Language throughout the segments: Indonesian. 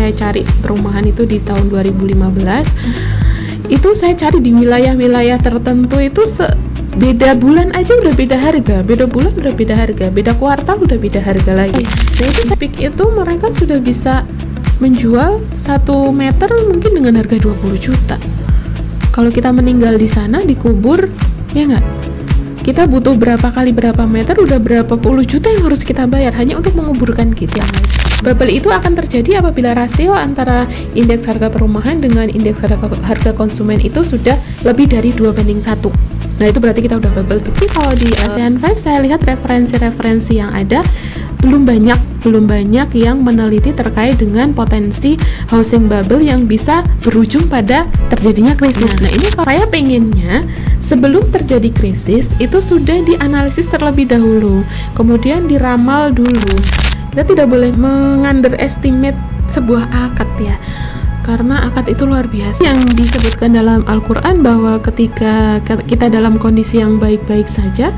saya cari perumahan itu di tahun 2015, itu saya cari di wilayah-wilayah tertentu itu beda bulan aja udah beda harga, beda bulan udah beda harga, beda kuartal udah beda harga lagi. Nah itu peak itu mereka sudah bisa menjual 1 meter mungkin dengan harga 20 juta. Kalau kita meninggal di sana, dikubur, ya nggak? Kita butuh berapa kali berapa meter, udah berapa puluh juta yang harus kita bayar hanya untuk menguburkan kita. Bubble itu akan terjadi apabila rasio antara indeks harga perumahan dengan indeks harga konsumen itu sudah lebih dari 2:1. Nah itu berarti kita udah bubble. Tapi kalau di ASEAN 5 saya lihat referensi-referensi yang ada belum banyak yang meneliti terkait dengan potensi housing bubble yang bisa berujung pada terjadinya krisis. Nah ini kalau saya pengennya sebelum terjadi krisis itu sudah dianalisis terlebih dahulu, kemudian diramal dulu. Kita tidak boleh mengunderestimate sebuah akad ya, karena akad itu luar biasa. Yang disebutkan dalam Al-Quran bahwa ketika kita dalam kondisi yang baik-baik saja,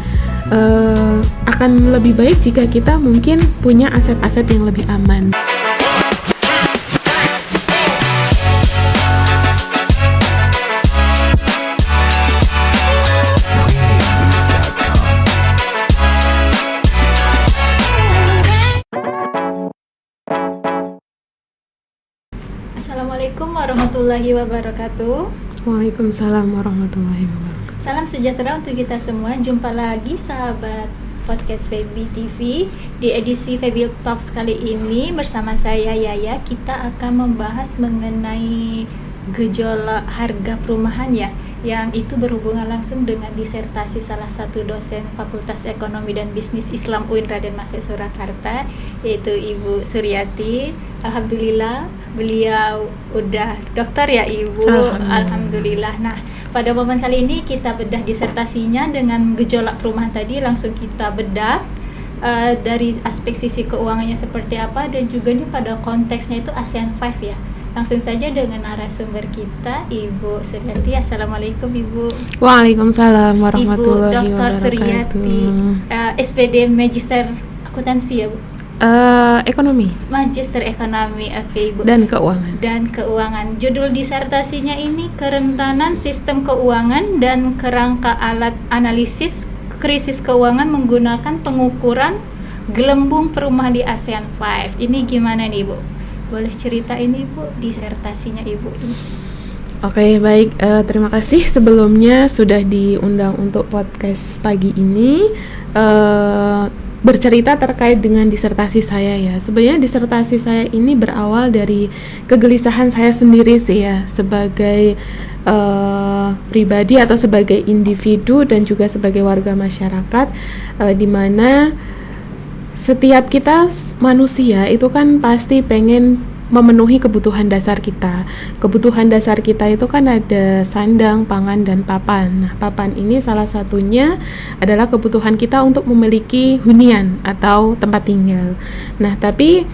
akan lebih baik jika kita mungkin punya aset-aset yang lebih aman. Assalamualaikum warahmatullahi wabarakatuh. Waalaikumsalam warahmatullahi wabarakatuh. Salam sejahtera untuk kita semua. Jumpa lagi sahabat podcast Feby TV di edisi Feby Talks kali ini bersama saya Yaya. Kita akan membahas mengenai gejolak harga perumahan ya, yang itu berhubungan langsung dengan disertasi salah satu dosen Fakultas Ekonomi dan Bisnis Islam UIN Raden Masih Surakarta, yaitu Ibu Suryati. Alhamdulillah beliau udah dokter ya Ibu. Alhamdulillah. Nah pada momen kali ini kita bedah disertasinya dengan gejolak perumahan tadi. Langsung kita bedah dari aspek sisi keuangannya seperti apa, dan juga ini pada konteksnya itu ASEAN 5 ya. Langsung saja dengan narasumber kita, Ibu Suryati. Assalamualaikum Ibu. Waalaikumsalam warahmatullahi Ibu Dr. Suryati, SPD Magister Akuntansi ya Bu? Ekonomi. Magister Ekonomi, oke Ibu. Dan keuangan. Judul disertasinya ini kerentanan sistem keuangan dan kerangka alat analisis krisis keuangan menggunakan pengukuran gelembung perumahan di ASEAN 5. Ini gimana nih Ibu? Boleh ceritain Ibu disertasinya Ibu ini? Oke, baik. Terima kasih sebelumnya sudah diundang untuk podcast pagi ini. Bercerita terkait dengan disertasi saya ya. Sebenarnya disertasi saya ini berawal dari kegelisahan saya sendiri sih ya, sebagai pribadi atau sebagai individu dan juga sebagai warga masyarakat, di mana setiap kita manusia itu kan pasti pengen memenuhi kebutuhan dasar kita. Kebutuhan dasar kita itu kan ada sandang, pangan, dan papan. Nah, papan ini salah satunya adalah kebutuhan kita untuk memiliki hunian atau tempat tinggal. Nah, tapi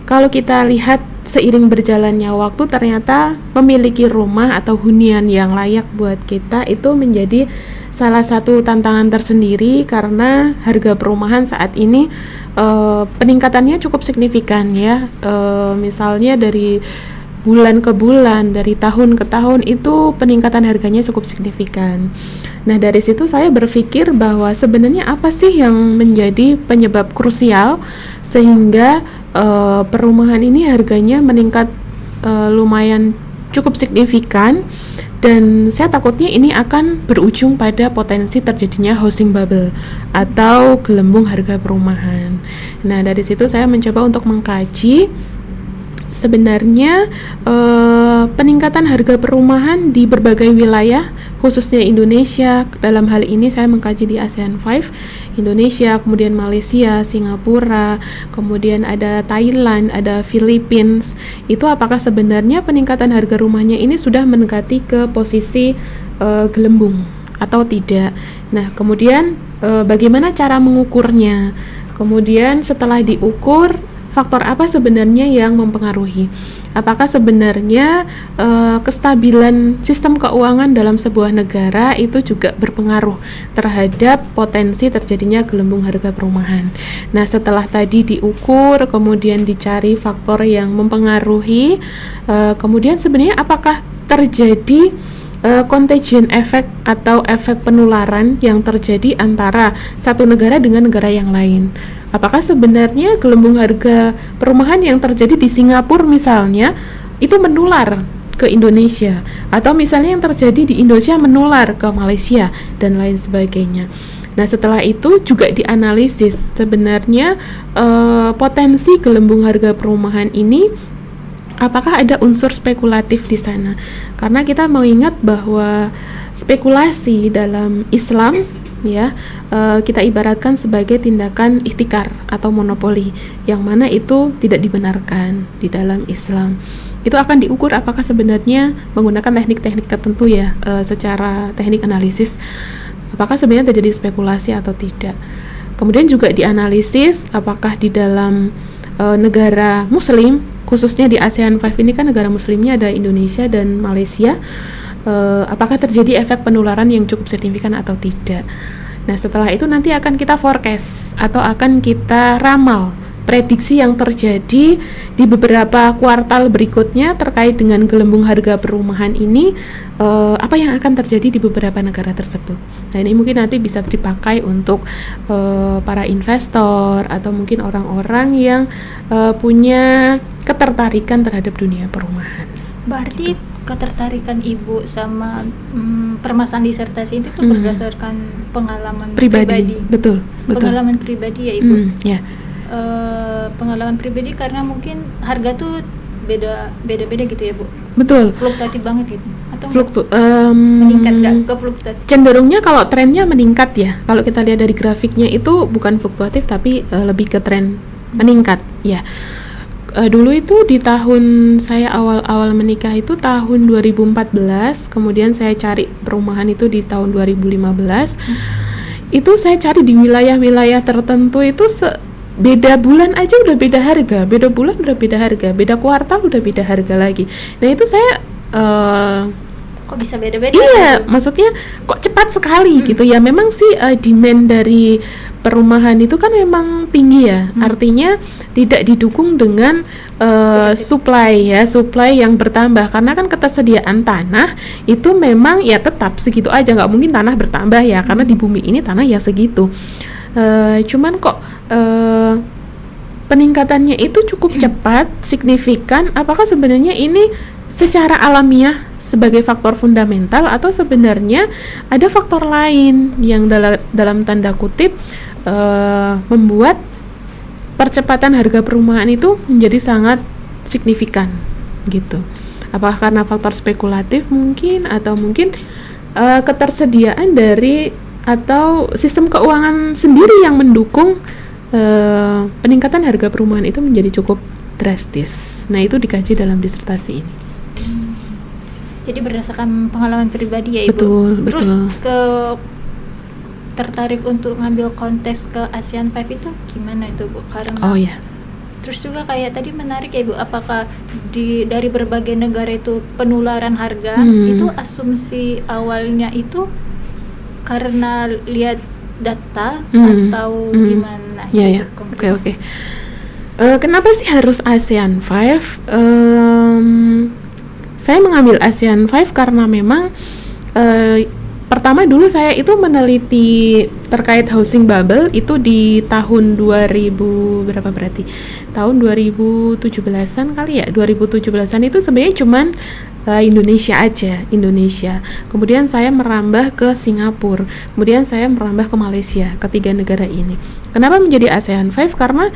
kalau kita lihat seiring berjalannya waktu, ternyata memiliki rumah atau hunian yang layak buat kita itu menjadi salah satu tantangan tersendiri, karena harga perumahan saat ini peningkatannya cukup signifikan ya. Misalnya dari bulan ke bulan, dari tahun ke tahun itu peningkatan harganya cukup signifikan. Nah dari situ saya berpikir bahwa sebenarnya apa sih yang menjadi penyebab krusial sehingga perumahan ini harganya meningkat lumayan cukup signifikan. Dan saya takutnya ini akan berujung pada potensi terjadinya housing bubble atau gelembung harga perumahan. Nah dari situ saya mencoba untuk mengkaji sebenarnya peningkatan harga perumahan di berbagai wilayah, khususnya Indonesia. Dalam hal ini saya mengkaji di ASEAN 5, Indonesia, kemudian Malaysia, Singapura, kemudian ada Thailand, ada Philippines. Itu apakah sebenarnya peningkatan harga rumahnya ini sudah mendekati ke posisi gelembung atau tidak. Nah kemudian bagaimana cara mengukurnya. Kemudian setelah diukur, faktor apa sebenarnya yang mempengaruhi? Apakah sebenarnya kestabilan sistem keuangan dalam sebuah negara itu juga berpengaruh terhadap potensi terjadinya gelembung harga perumahan? Nah, setelah tadi diukur, kemudian dicari faktor yang mempengaruhi, kemudian sebenarnya apakah terjadi contagion effect atau efek penularan yang terjadi antara satu negara dengan negara yang lain. Apakah sebenarnya gelembung harga perumahan yang terjadi di Singapura misalnya itu menular ke Indonesia, atau misalnya yang terjadi di Indonesia menular ke Malaysia dan lain sebagainya. Nah, setelah itu juga dianalisis sebenarnya potensi gelembung harga perumahan ini apakah ada unsur spekulatif di sana? Karena kita mengingat bahwa spekulasi dalam Islam ya kita ibaratkan sebagai tindakan ihtikar atau monopoli, yang mana itu tidak dibenarkan di dalam Islam. Itu akan diukur apakah sebenarnya menggunakan teknik-teknik tertentu ya, secara teknik analisis, apakah sebenarnya terjadi spekulasi atau tidak. Kemudian juga dianalisis apakah di dalam negara Muslim, khususnya di ASEAN 5 ini kan negara Muslimnya ada Indonesia dan Malaysia, apakah terjadi efek penularan yang cukup signifikan atau tidak. Nah, setelah itu nanti akan kita forecast atau akan kita ramal prediksi yang terjadi di beberapa kuartal berikutnya terkait dengan gelembung harga perumahan ini, apa yang akan terjadi di beberapa negara tersebut. Nah, ini mungkin nanti bisa dipakai untuk para investor atau mungkin orang-orang yang punya ketertarikan terhadap dunia perumahan. Berarti ketertarikan Ibu sama permasalahan disertasi itu tuh berdasarkan pengalaman pribadi. Betul. Pengalaman pribadi ya Ibu. Ya. Pengalaman pribadi karena mungkin harga tuh beda-beda gitu ya Bu. Betul. Fluktuatif banget gitu. Atau meningkat nggak ke fluktuatif? Cenderungnya kalau trennya meningkat ya. Kalau kita lihat dari grafiknya itu bukan fluktuatif tapi lebih ke tren meningkat ya. Dulu itu di tahun saya awal-awal menikah itu tahun 2014, kemudian saya cari perumahan itu di tahun 2015. Itu saya cari di wilayah-wilayah tertentu itu beda bulan aja udah beda harga, beda bulan udah beda harga, beda kuartal udah beda harga lagi. Nah, itu saya kok bisa beda-beda? Iya, maksudnya kok cepat sekali gitu ya. Memang sih demand dari perumahan itu kan memang tinggi ya. Artinya tidak didukung dengan supply yang bertambah, karena kan ketersediaan tanah itu memang ya tetap segitu aja, nggak mungkin tanah bertambah ya, karena di bumi ini tanah ya segitu. Cuman kok peningkatannya itu cukup cepat, signifikan. Apakah sebenarnya ini secara alamiah sebagai faktor fundamental atau sebenarnya ada faktor lain yang dalam tanda kutip membuat percepatan harga perumahan itu menjadi sangat signifikan gitu? Apakah karena faktor spekulatif mungkin, atau mungkin ketersediaan dari atau sistem keuangan sendiri yang mendukung peningkatan harga perumahan itu menjadi cukup drastis. Nah, itu dikaji dalam disertasi ini. Jadi berdasarkan pengalaman pribadi ya Ibu. Betul. Terus tertarik untuk ngambil kontes ke ASEAN 5 itu gimana itu Bu? Karena terus juga kayak tadi menarik ya Ibu, apakah dari berbagai negara itu penularan harga itu asumsi awalnya itu karena lihat data atau gimana? Ya. Oke. Kenapa sih harus ASEAN 5? Saya mengambil ASEAN 5 karena memang pertama dulu saya itu meneliti terkait housing bubble itu di tahun 2000 berapa berarti? Tahun 2017-an kali ya. 2017-an itu sebenarnya cuman Indonesia aja, Indonesia. Kemudian saya merambah ke Singapura, kemudian saya merambah ke Malaysia, ketiga negara ini. Kenapa menjadi ASEAN 5? Karena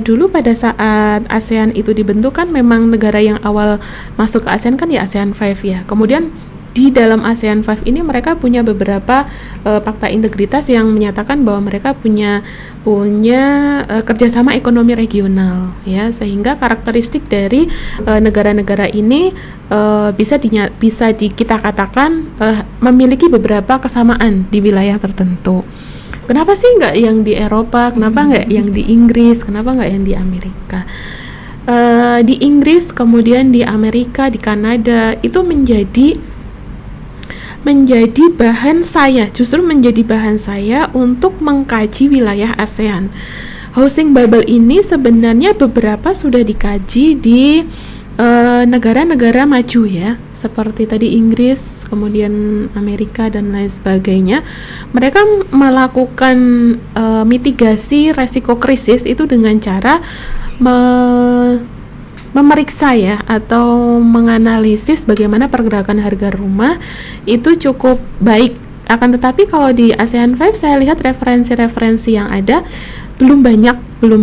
dulu pada saat ASEAN itu dibentuk kan memang negara yang awal masuk ke ASEAN kan ya ASEAN 5 ya. Kemudian di dalam ASEAN 5 ini mereka punya beberapa fakta integritas yang menyatakan bahwa mereka punya kerjasama ekonomi regional ya, sehingga karakteristik dari negara-negara ini bisa kita katakan memiliki beberapa kesamaan di wilayah tertentu. Kenapa sih nggak yang di Eropa? Kenapa nggak yang di Inggris? Kenapa nggak yang di Amerika? Di Inggris, kemudian di Amerika, di Kanada itu menjadi bahan saya, justru menjadi bahan saya untuk mengkaji wilayah ASEAN. Housing bubble ini sebenarnya beberapa sudah dikaji di negara-negara maju ya, seperti tadi Inggris, kemudian Amerika dan lain sebagainya. Mereka melakukan mitigasi resiko krisis itu dengan cara memeriksa ya, atau menganalisis bagaimana pergerakan harga rumah itu cukup baik. Akan tetapi kalau di ASEAN 5 saya lihat referensi-referensi yang ada belum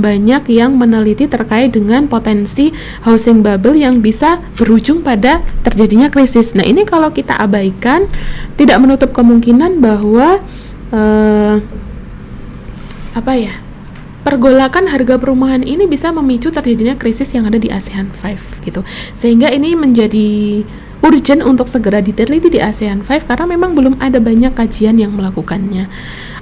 banyak yang meneliti terkait dengan potensi housing bubble yang bisa berujung pada terjadinya krisis. Nah, ini kalau kita abaikan, tidak menutup kemungkinan bahwa pergolakan harga perumahan ini bisa memicu terjadinya krisis yang ada di ASEAN 5 gitu. Sehingga ini menjadi urgent untuk segera diteliti di ASEAN 5 karena memang belum ada banyak kajian yang melakukannya.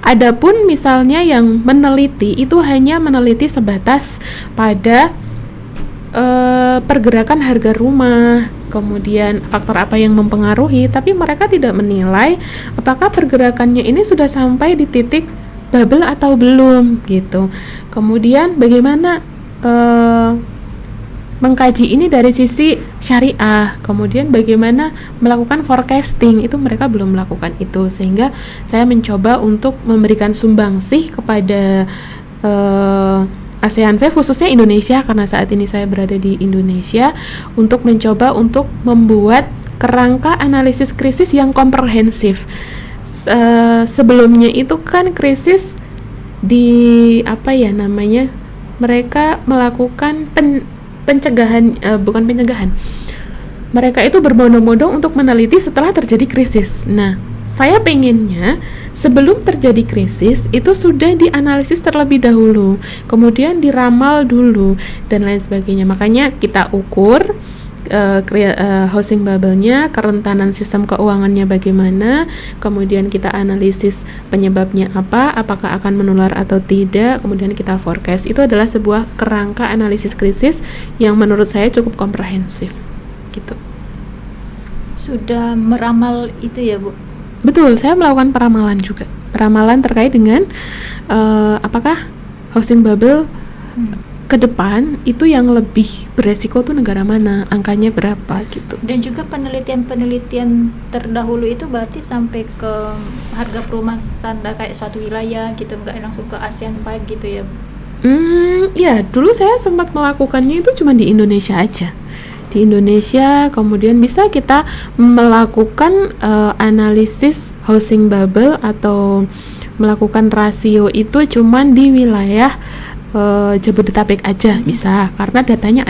Adapun misalnya yang meneliti itu hanya meneliti sebatas pada pergerakan harga rumah, kemudian faktor apa yang mempengaruhi, tapi mereka tidak menilai apakah pergerakannya ini sudah sampai di titik bubble atau belum gitu. Kemudian bagaimana mengkaji ini dari sisi syariah, kemudian bagaimana melakukan forecasting, itu mereka belum melakukan itu. Sehingga saya mencoba untuk memberikan sumbangsih kepada ASEAN 5, khususnya Indonesia karena saat ini saya berada di Indonesia, untuk mencoba untuk membuat kerangka analisis krisis yang komprehensif. Sebelumnya itu kan krisis mereka melakukan bukan pencegahan. Mereka itu berbondong-bondong untuk meneliti setelah terjadi krisis. Nah, saya pengennya sebelum terjadi krisis itu sudah dianalisis terlebih dahulu, kemudian diramal dulu dan lain sebagainya. Makanya kita ukur housing bubble-nya, kerentanan sistem keuangannya bagaimana, kemudian kita analisis penyebabnya apa, apakah akan menular atau tidak, kemudian kita forecast. Itu adalah sebuah kerangka analisis krisis yang menurut saya cukup komprehensif gitu. Sudah meramal itu ya, Bu? Betul, saya melakukan peramalan juga. Peramalan terkait dengan apakah housing bubble ke depan itu yang lebih beresiko tuh negara mana, angkanya berapa gitu. Dan juga penelitian terdahulu itu berarti sampai ke harga perumahan standar kayak suatu wilayah gitu, nggak langsung ke ASEAN 5 gitu ya? Ya, dulu saya sempat melakukannya itu cuma di Indonesia aja. Di Indonesia, kemudian bisa kita melakukan analisis housing bubble atau melakukan rasio itu cuman di wilayah Jabodetabek aja bisa, karena datanya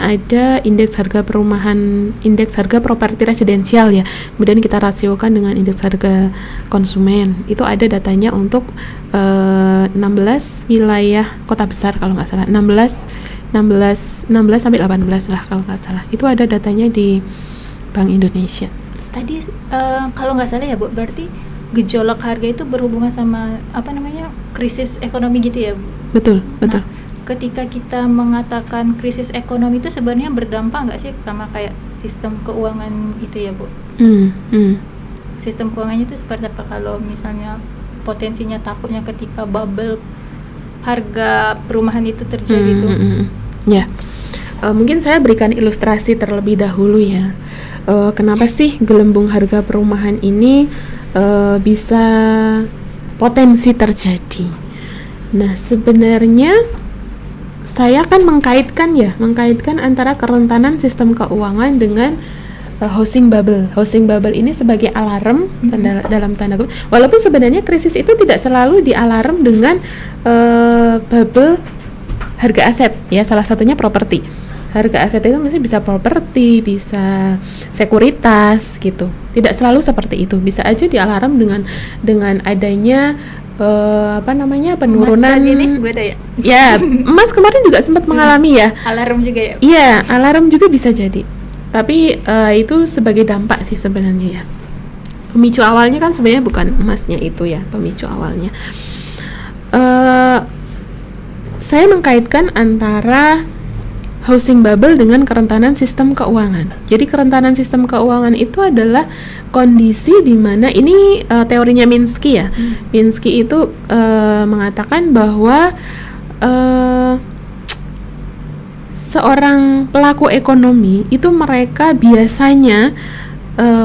ada indeks harga perumahan, indeks harga properti residensial ya, kemudian kita rasiokan dengan indeks harga konsumen, itu ada datanya untuk 16 wilayah kota besar kalau nggak salah, 16 sampai 18 lah kalau nggak salah, itu ada datanya di Bank Indonesia. Tadi kalau nggak salah ya, Bu, berarti gejolak harga itu berhubungan sama krisis ekonomi gitu ya, Bu? Betul. Nah, ketika kita mengatakan krisis ekonomi itu sebenarnya berdampak nggak sih sama kayak sistem keuangan itu ya, Bu? Sistem keuangannya itu seperti apa kalau misalnya potensinya takutnya ketika bubble harga perumahan itu terjadi itu? Ya, mungkin saya berikan ilustrasi terlebih dahulu ya. Kenapa sih gelembung harga perumahan ini bisa potensi terjadi? Nah, sebenarnya saya akan mengkaitkan antara kerentanan sistem keuangan dengan housing bubble. Housing bubble ini sebagai alarm dalam tanda kutip. Walaupun sebenarnya krisis itu tidak selalu dialarm dengan bubble harga aset ya, salah satunya properti. Harga aset itu mesti bisa properti, bisa sekuritas gitu. Tidak selalu seperti itu. Bisa aja dialarm dengan adanya penurunan ini beda ya? Ya, emas kemarin juga sempat mengalami ya. Alarm juga ya? Iya, alarm juga bisa jadi. Tapi itu sebagai dampak sih sebenarnya ya. pemicu awalnya kan sebenarnya bukan emasnya itu ya, pemicu awalnya. Saya mengkaitkan antara housing bubble dengan kerentanan sistem keuangan. Jadi kerentanan sistem keuangan itu adalah kondisi di mana ini teorinya Minsky ya. Minsky itu mengatakan bahwa seorang pelaku ekonomi itu mereka biasanya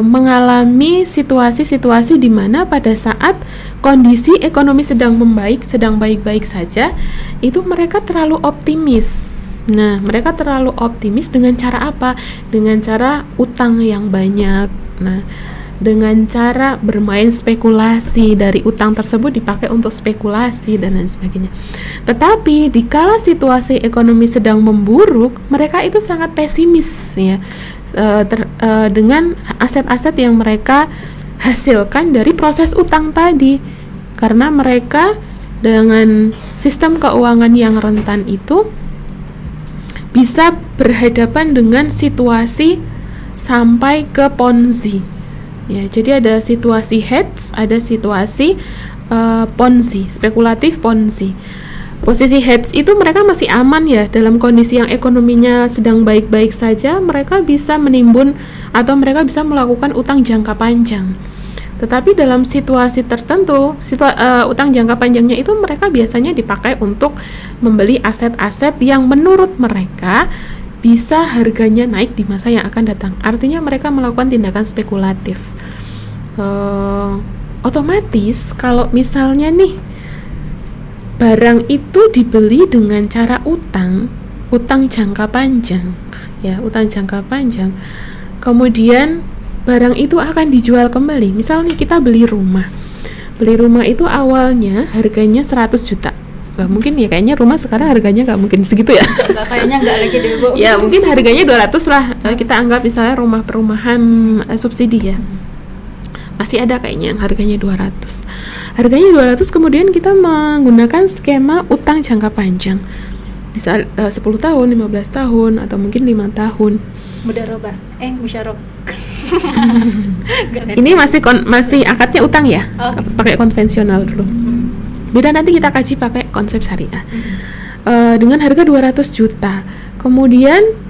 mengalami situasi-situasi di mana pada saat kondisi ekonomi sedang membaik, sedang baik-baik saja, itu mereka terlalu optimis. Nah, mereka terlalu optimis dengan cara apa? Dengan cara utang yang banyak. Nah, dengan cara bermain spekulasi, dari utang tersebut dipakai untuk spekulasi dan lain sebagainya. Tetapi dikala situasi ekonomi sedang memburuk, mereka itu sangat pesimis ya, dengan aset-aset yang mereka hasilkan dari proses utang tadi, karena mereka dengan sistem keuangan yang rentan itu bisa berhadapan dengan situasi sampai ke Ponzi. Ya, jadi ada situasi hedge, ada situasi Ponzi, spekulatif Ponzi. Posisi hedge itu mereka masih aman ya, dalam kondisi yang ekonominya sedang baik-baik saja, mereka bisa menimbun atau mereka bisa melakukan utang jangka panjang. Tetapi dalam situasi tertentu, utang jangka panjangnya itu mereka biasanya dipakai untuk membeli aset-aset yang menurut mereka bisa harganya naik di masa yang akan datang. Artinya mereka melakukan tindakan spekulatif. Otomatis kalau misalnya nih barang itu dibeli dengan cara utang jangka panjang, ya, utang jangka panjang. Kemudian barang itu akan dijual kembali. Misalnya kita beli rumah itu awalnya harganya 100 juta. Gak mungkin ya, kayaknya rumah sekarang harganya gak mungkin segitu ya. Kayaknya gak lagi deh, Bu. Ya mungkin harganya 200 lah. Kita anggap misalnya rumah perumahan subsidi ya, masih ada kayaknya yang harganya 200. Harganya 200, kemudian kita menggunakan skema utang jangka panjang, bisa 10 tahun, 15 tahun, atau mungkin 5 tahun. Musyarok. Ini masih akadnya utang ya, pakai konvensional dulu. Beda nanti kita kaji pakai konsep syariah. Dengan harga 200 juta. Kemudian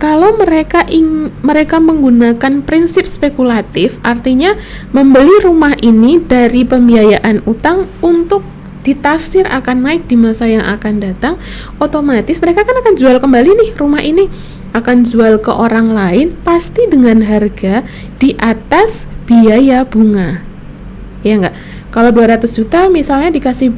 kalau mereka menggunakan prinsip spekulatif, artinya membeli rumah ini dari pembiayaan utang untuk ditafsir akan naik di masa yang akan datang, otomatis mereka kan akan jual kembali nih rumah ini, akan jual ke orang lain pasti dengan harga di atas biaya bunga, ya enggak? Kalau 200 juta misalnya dikasih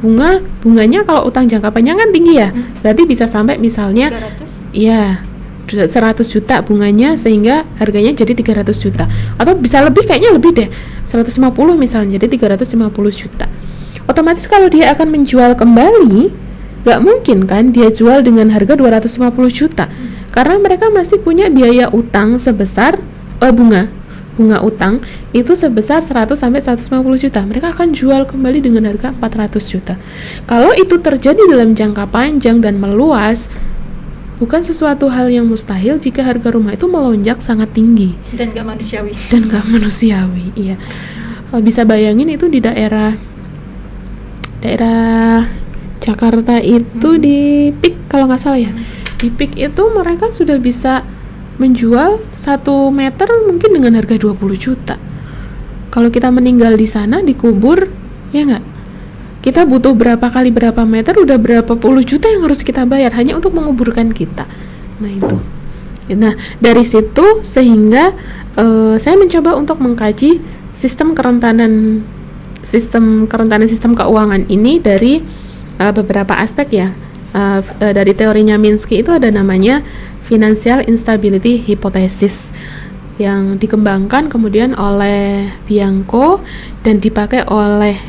bunganya kalau utang jangka panjang kan tinggi ya, berarti bisa sampai misalnya 300? Iya, 100 juta bunganya, sehingga harganya jadi 300 juta, atau bisa lebih, kayaknya lebih deh, 150 misalnya, jadi 350 juta. Otomatis kalau dia akan menjual kembali, gak mungkin kan dia jual dengan harga 250 juta, karena mereka masih punya biaya utang sebesar bunga utang itu sebesar 100 sampai 150 juta. Mereka akan jual kembali dengan harga 400 juta. Kalau itu terjadi dalam jangka panjang dan meluas, bukan sesuatu hal yang mustahil jika harga rumah itu melonjak sangat tinggi dan gak manusiawi. Iya, bisa bayangin itu di daerah Jakarta itu di PIK kalau nggak salah ya. Di PIK itu mereka sudah bisa menjual 1 meter mungkin dengan harga 20 juta. Kalau kita meninggal di sana, dikubur, ya nggak? Kita butuh berapa meter, udah berapa puluh juta yang harus kita bayar hanya untuk menguburkan kita. Nah itu. Nah dari situ sehingga saya mencoba untuk mengkaji sistem kerentanan sistem keuangan ini dari beberapa aspek ya. Dari teorinya Minsky itu ada namanya Financial Instability Hypothesis yang dikembangkan kemudian oleh Bianco dan dipakai oleh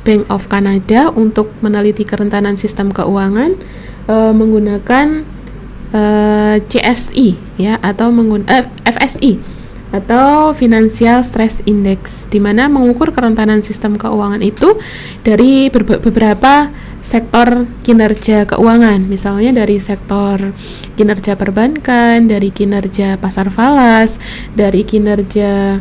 Bank of Canada untuk meneliti kerentanan sistem keuangan menggunakan CSI ya, atau FSI atau Financial Stress Index, di mana mengukur kerentanan sistem keuangan itu dari beberapa sektor kinerja keuangan, misalnya dari sektor kinerja perbankan, dari kinerja pasar falas, dari kinerja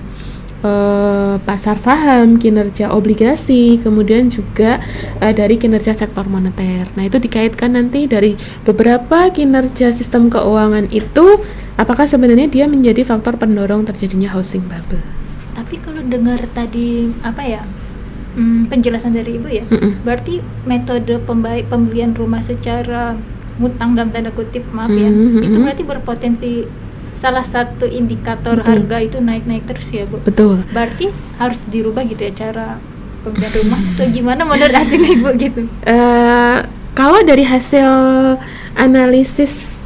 pasar saham, kinerja obligasi, kemudian juga dari kinerja sektor moneter. Nah, itu dikaitkan nanti dari beberapa kinerja sistem keuangan itu, apakah sebenarnya dia menjadi faktor pendorong terjadinya housing bubble. Tapi kalau dengar tadi penjelasan dari Ibu ya, berarti metode pembelian rumah secara ngutang dalam tanda kutip, itu berarti berpotensi salah satu indikator harga itu naik-naik terus ya, Bu? Betul. Berarti harus dirubah gitu ya cara pembelian rumah atau gimana menurut hasilnya Ibu gitu? Kalau dari hasil analisis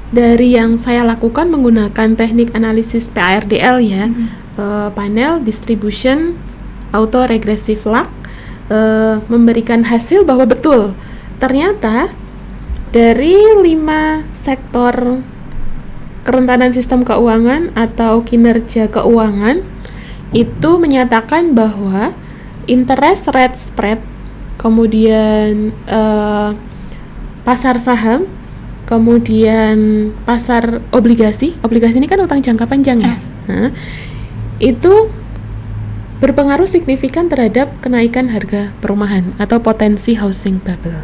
dari yang saya lakukan menggunakan teknik analisis PARDL ya, panel distribution auto regressive lag, memberikan hasil bahwa betul ternyata dari 5 sektor kerentanan sistem keuangan atau kinerja keuangan itu menyatakan bahwa interest rate spread, kemudian pasar saham, kemudian pasar obligasi ini kan utang jangka panjang ya, itu berpengaruh signifikan terhadap kenaikan harga perumahan atau potensi housing bubble.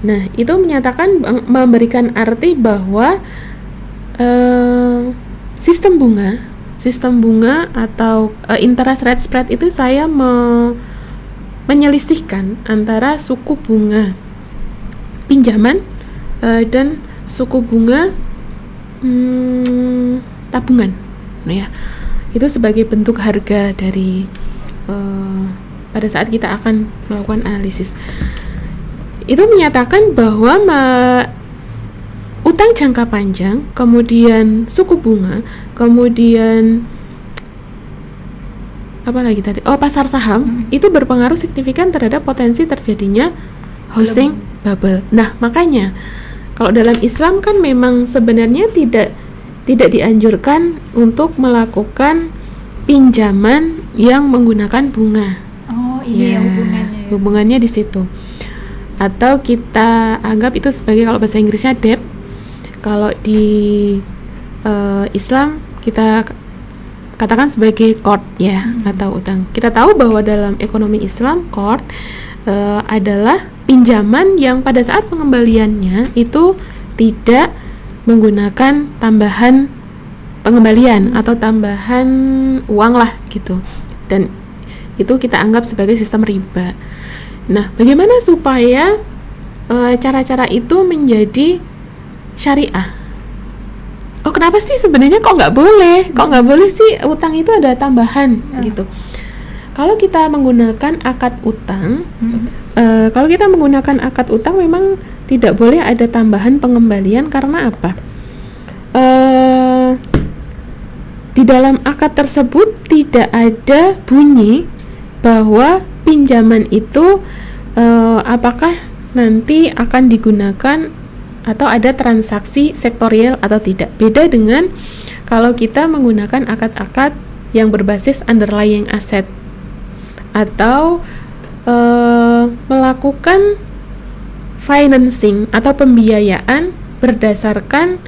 Nah, itu menyatakan, memberikan arti bahwa sistem bunga atau interest rate spread itu saya menyelisihkan antara suku bunga pinjaman dan suku bunga tabungan. Nah ya, itu sebagai bentuk harga dari pada saat kita akan melakukan analisis. Itu menyatakan bahwa utang jangka panjang, kemudian suku bunga, kemudian apa lagi tadi? Pasar saham itu berpengaruh signifikan terhadap potensi terjadinya housing bubble. Nah, makanya kalau dalam Islam kan memang sebenarnya tidak dianjurkan untuk melakukan pinjaman yang menggunakan bunga. Oh, ini yang hubungannya. Hubungannya di situ. Atau kita anggap itu sebagai, kalau bahasa Inggrisnya debt. Kalau di Islam kita katakan sebagai qard ya, atau utang. Kita tahu bahwa dalam ekonomi Islam qard adalah pinjaman yang pada saat pengembaliannya itu tidak menggunakan tambahan pengembalian atau tambahan uang lah gitu, dan itu kita anggap sebagai sistem riba. Nah, bagaimana supaya cara-cara itu menjadi syariah? Kenapa sih sebenarnya kok nggak boleh sih utang itu ada tambahan gitu? Kalau kita menggunakan akad utang, memang tidak boleh ada tambahan pengembalian. Karena apa? Di dalam akad tersebut tidak ada bunyi bahwa pinjaman itu apakah nanti akan digunakan atau ada transaksi sektorial atau tidak. Beda dengan kalau kita menggunakan akad-akad yang berbasis underlying asset atau melakukan financing atau pembiayaan berdasarkan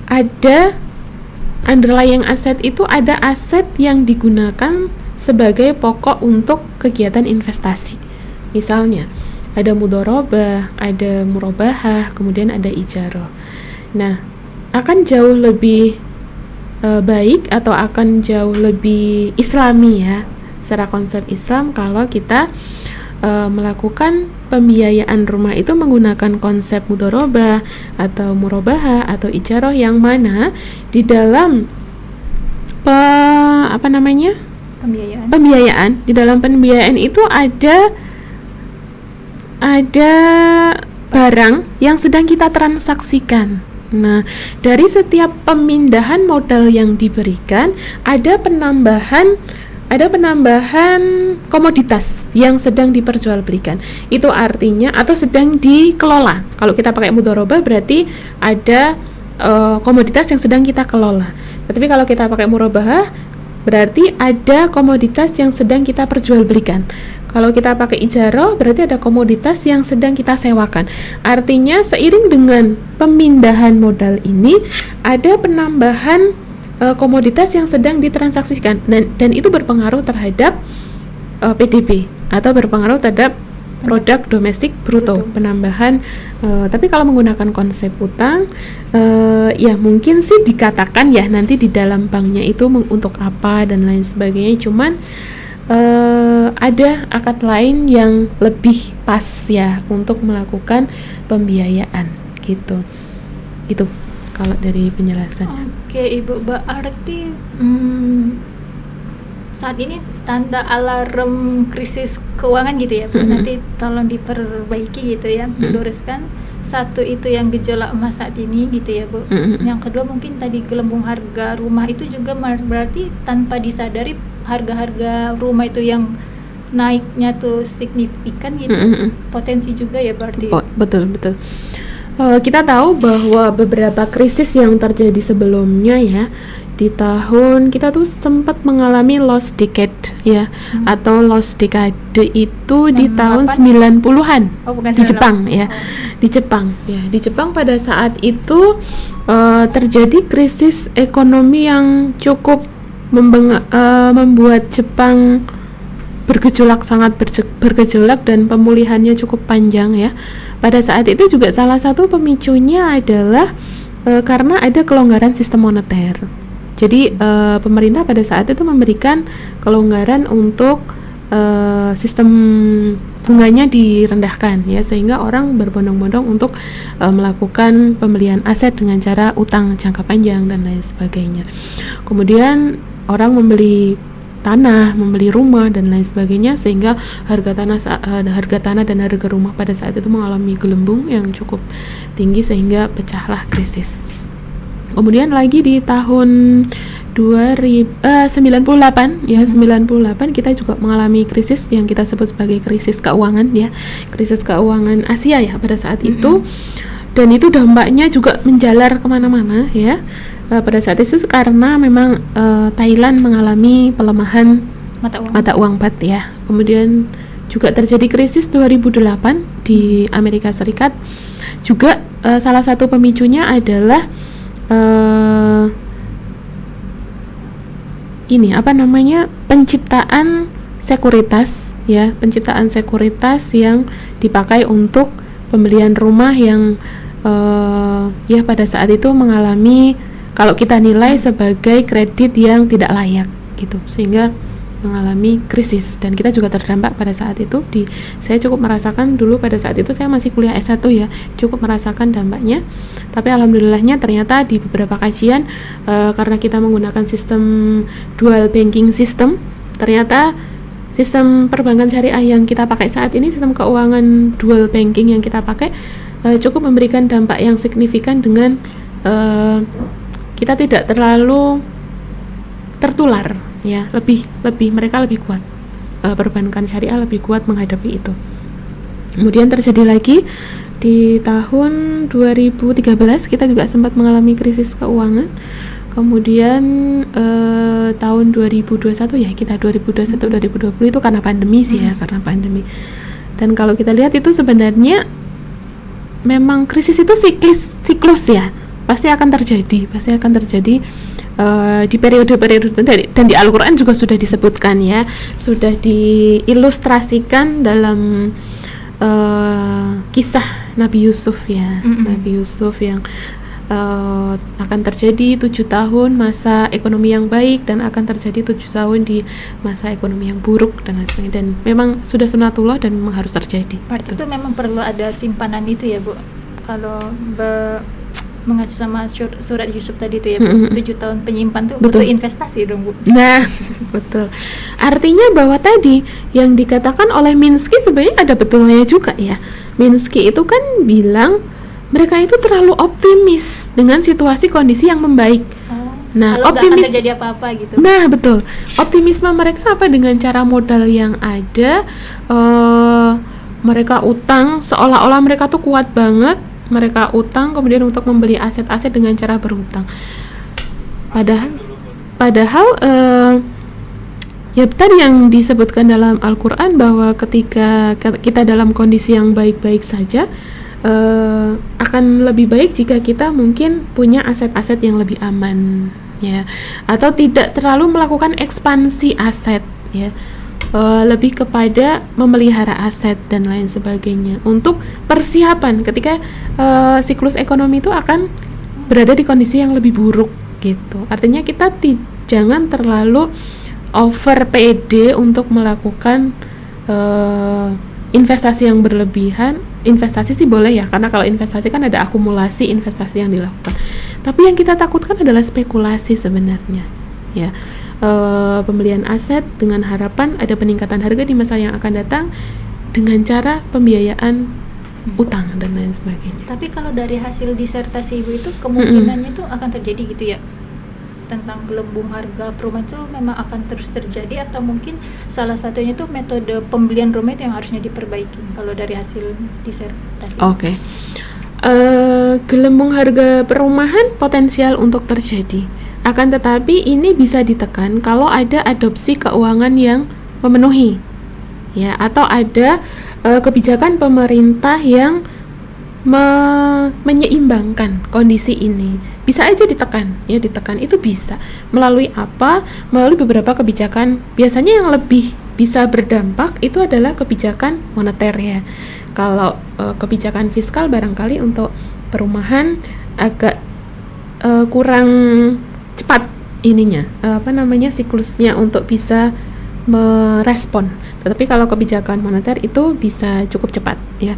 ada underlying asset, itu ada aset yang digunakan sebagai pokok untuk kegiatan investasi. Misalnya ada mudharabah, ada murabahah, kemudian ada ijarah. Nah, akan jauh lebih baik atau akan jauh lebih islami ya, secara konsep Islam, kalau kita melakukan pembiayaan rumah itu menggunakan konsep mudharabah atau murabahah atau ijarah, yang mana di dalam pembiayaan, di dalam pembiayaan itu ada barang yang sedang kita transaksikan. Nah, dari setiap pemindahan modal yang diberikan ada penambahan komoditas yang sedang diperjualbelikan. Itu artinya atau sedang dikelola. Kalau kita pakai mudharabah berarti ada komoditas yang sedang kita kelola. Tapi kalau kita pakai murabahah berarti ada komoditas yang sedang kita perjualbelikan. Kalau kita pakai ijarah berarti ada komoditas yang sedang kita sewakan. Artinya seiring dengan pemindahan modal ini ada penambahan komoditas yang sedang ditransaksikan, dan itu berpengaruh terhadap PDB atau berpengaruh terhadap produk domestik bruto, penambahan. Tapi kalau menggunakan konsep utang, ya mungkin sih dikatakan ya nanti di dalam banknya itu untuk apa dan lain sebagainya. Cuman ada akad lain yang lebih pas ya untuk melakukan pembiayaan gitu. Itu kalau dari penjelasan. Oke, Ibu, berarti saat ini tanda alarm krisis keuangan gitu ya Bu. Nanti tolong diperbaiki gitu ya, diluruskan. Satu itu yang gejolak emas saat ini gitu ya Bu. Yang kedua mungkin tadi gelembung harga rumah itu juga berarti tanpa disadari harga-harga rumah itu yang naiknya tuh signifikan gitu. Potensi juga ya berarti. Betul. Kita tahu bahwa beberapa krisis yang terjadi sebelumnya ya, di tahun kita tuh sempat mengalami lost decade ya, atau lost decade itu di tahun 90-an di Jepang ya. Di Jepang pada saat itu terjadi krisis ekonomi yang cukup membuat Jepang sangat bergejolak dan pemulihannya cukup panjang ya. Pada saat itu juga salah satu pemicunya adalah karena ada kelonggaran sistem moneter. Jadi pemerintah pada saat itu memberikan kelonggaran untuk sistem bunganya direndahkan ya, sehingga orang berbondong-bondong untuk melakukan pembelian aset dengan cara utang jangka panjang dan lain sebagainya. Kemudian orang membeli tanah, membeli rumah dan lain sebagainya, sehingga harga tanah dan harga rumah pada saat itu mengalami gelembung yang cukup tinggi sehingga pecahlah krisis. Kemudian lagi di tahun 98 kita juga mengalami krisis yang kita sebut sebagai krisis keuangan ya, krisis keuangan Asia ya pada saat itu, dan itu dampaknya juga menjalar kemana-mana ya. Pada saat itu karena memang Thailand mengalami pelemahan mata uang baht ya. Kemudian juga terjadi krisis 2008 di Amerika Serikat. Juga salah satu pemicunya adalah penciptaan sekuritas yang dipakai untuk pembelian rumah yang ya pada saat itu mengalami, kalau kita nilai sebagai kredit yang tidak layak gitu, sehingga mengalami krisis. Dan kita juga terdampak pada saat itu. Saya cukup merasakan dulu pada saat itu, saya masih kuliah S1 ya, cukup merasakan dampaknya. Tapi alhamdulillahnya ternyata di beberapa kajian karena kita menggunakan sistem dual banking system, ternyata sistem perbankan syariah yang kita pakai saat ini, sistem keuangan dual banking yang kita pakai cukup memberikan dampak yang signifikan dengan kita tidak terlalu tertular ya, mereka lebih kuat, perbankan syariah lebih kuat menghadapi itu. Kemudian terjadi lagi di tahun 2013 kita juga sempat mengalami krisis keuangan. Kemudian tahun 2021 ya, kita 2021-2020 itu karena pandemi sih ya, karena pandemi. Dan kalau kita lihat itu sebenarnya memang krisis itu siklus ya, pasti akan terjadi di periode-periode dan di Al-Quran juga sudah disebutkan ya, sudah diilustrasikan dalam kisah Nabi Yusuf ya. Nabi Yusuf yang akan terjadi 7 tahun masa ekonomi yang baik dan akan terjadi 7 tahun di masa ekonomi yang buruk dan lain sebagainya, dan memang sudah sunatullah dan memang harus terjadi. Berarti itu memang perlu ada simpanan itu ya Bu, kalau mengacu sama surat Yusuf tadi itu ya Bu, 7 tahun penyimpan tuh butuh investasi dong Bu. Nah betul, artinya bahwa tadi yang dikatakan oleh Minsky sebenarnya ada betulnya juga ya. Minsky itu kan bilang mereka itu terlalu optimis dengan situasi kondisi yang membaik. Nah, optimis akan terjadi apa-apa gitu. Nah, betul. Optimisme mereka apa? Dengan cara modal yang ada, mereka utang seolah-olah mereka tuh kuat banget. Mereka utang kemudian untuk membeli aset-aset dengan cara berhutang. Padahal ya tadi yang disebutkan dalam Al-Quran bahwa ketika kita dalam kondisi yang baik-baik saja, akan lebih baik jika kita mungkin punya aset-aset yang lebih aman ya, atau tidak terlalu melakukan ekspansi aset, ya. Lebih kepada memelihara aset dan lain sebagainya untuk persiapan ketika siklus ekonomi itu akan berada di kondisi yang lebih buruk gitu. Artinya kita jangan terlalu over PD untuk melakukan investasi yang berlebihan. Investasi sih boleh ya, karena kalau investasi kan ada akumulasi investasi yang dilakukan. Tapi yang kita takutkan adalah spekulasi sebenarnya, ya. Pembelian aset dengan harapan ada peningkatan harga di masa yang akan datang dengan cara pembiayaan utang dan lain sebagainya. Tapi kalau dari hasil disertasi Ibu itu kemungkinannya itu akan terjadi gitu ya, tentang gelembung harga perumahan itu memang akan terus terjadi, atau mungkin salah satunya itu metode pembelian rumah itu yang harusnya diperbaiki kalau dari hasil disertasi. Oke. Gelembung harga perumahan potensial untuk terjadi. Akan tetapi ini bisa ditekan kalau ada adopsi keuangan yang memenuhi, ya, atau ada kebijakan pemerintah yang menyeimbangkan kondisi ini. Bisa aja ditekan, ya, ditekan itu bisa melalui apa? Melalui beberapa kebijakan. Biasanya yang lebih bisa berdampak itu adalah kebijakan moneter, ya. Kalau kebijakan fiskal barangkali untuk perumahan agak kurang cepat ininya, siklusnya untuk bisa merespon. Tetapi kalau kebijakan moneter itu bisa cukup cepat, ya.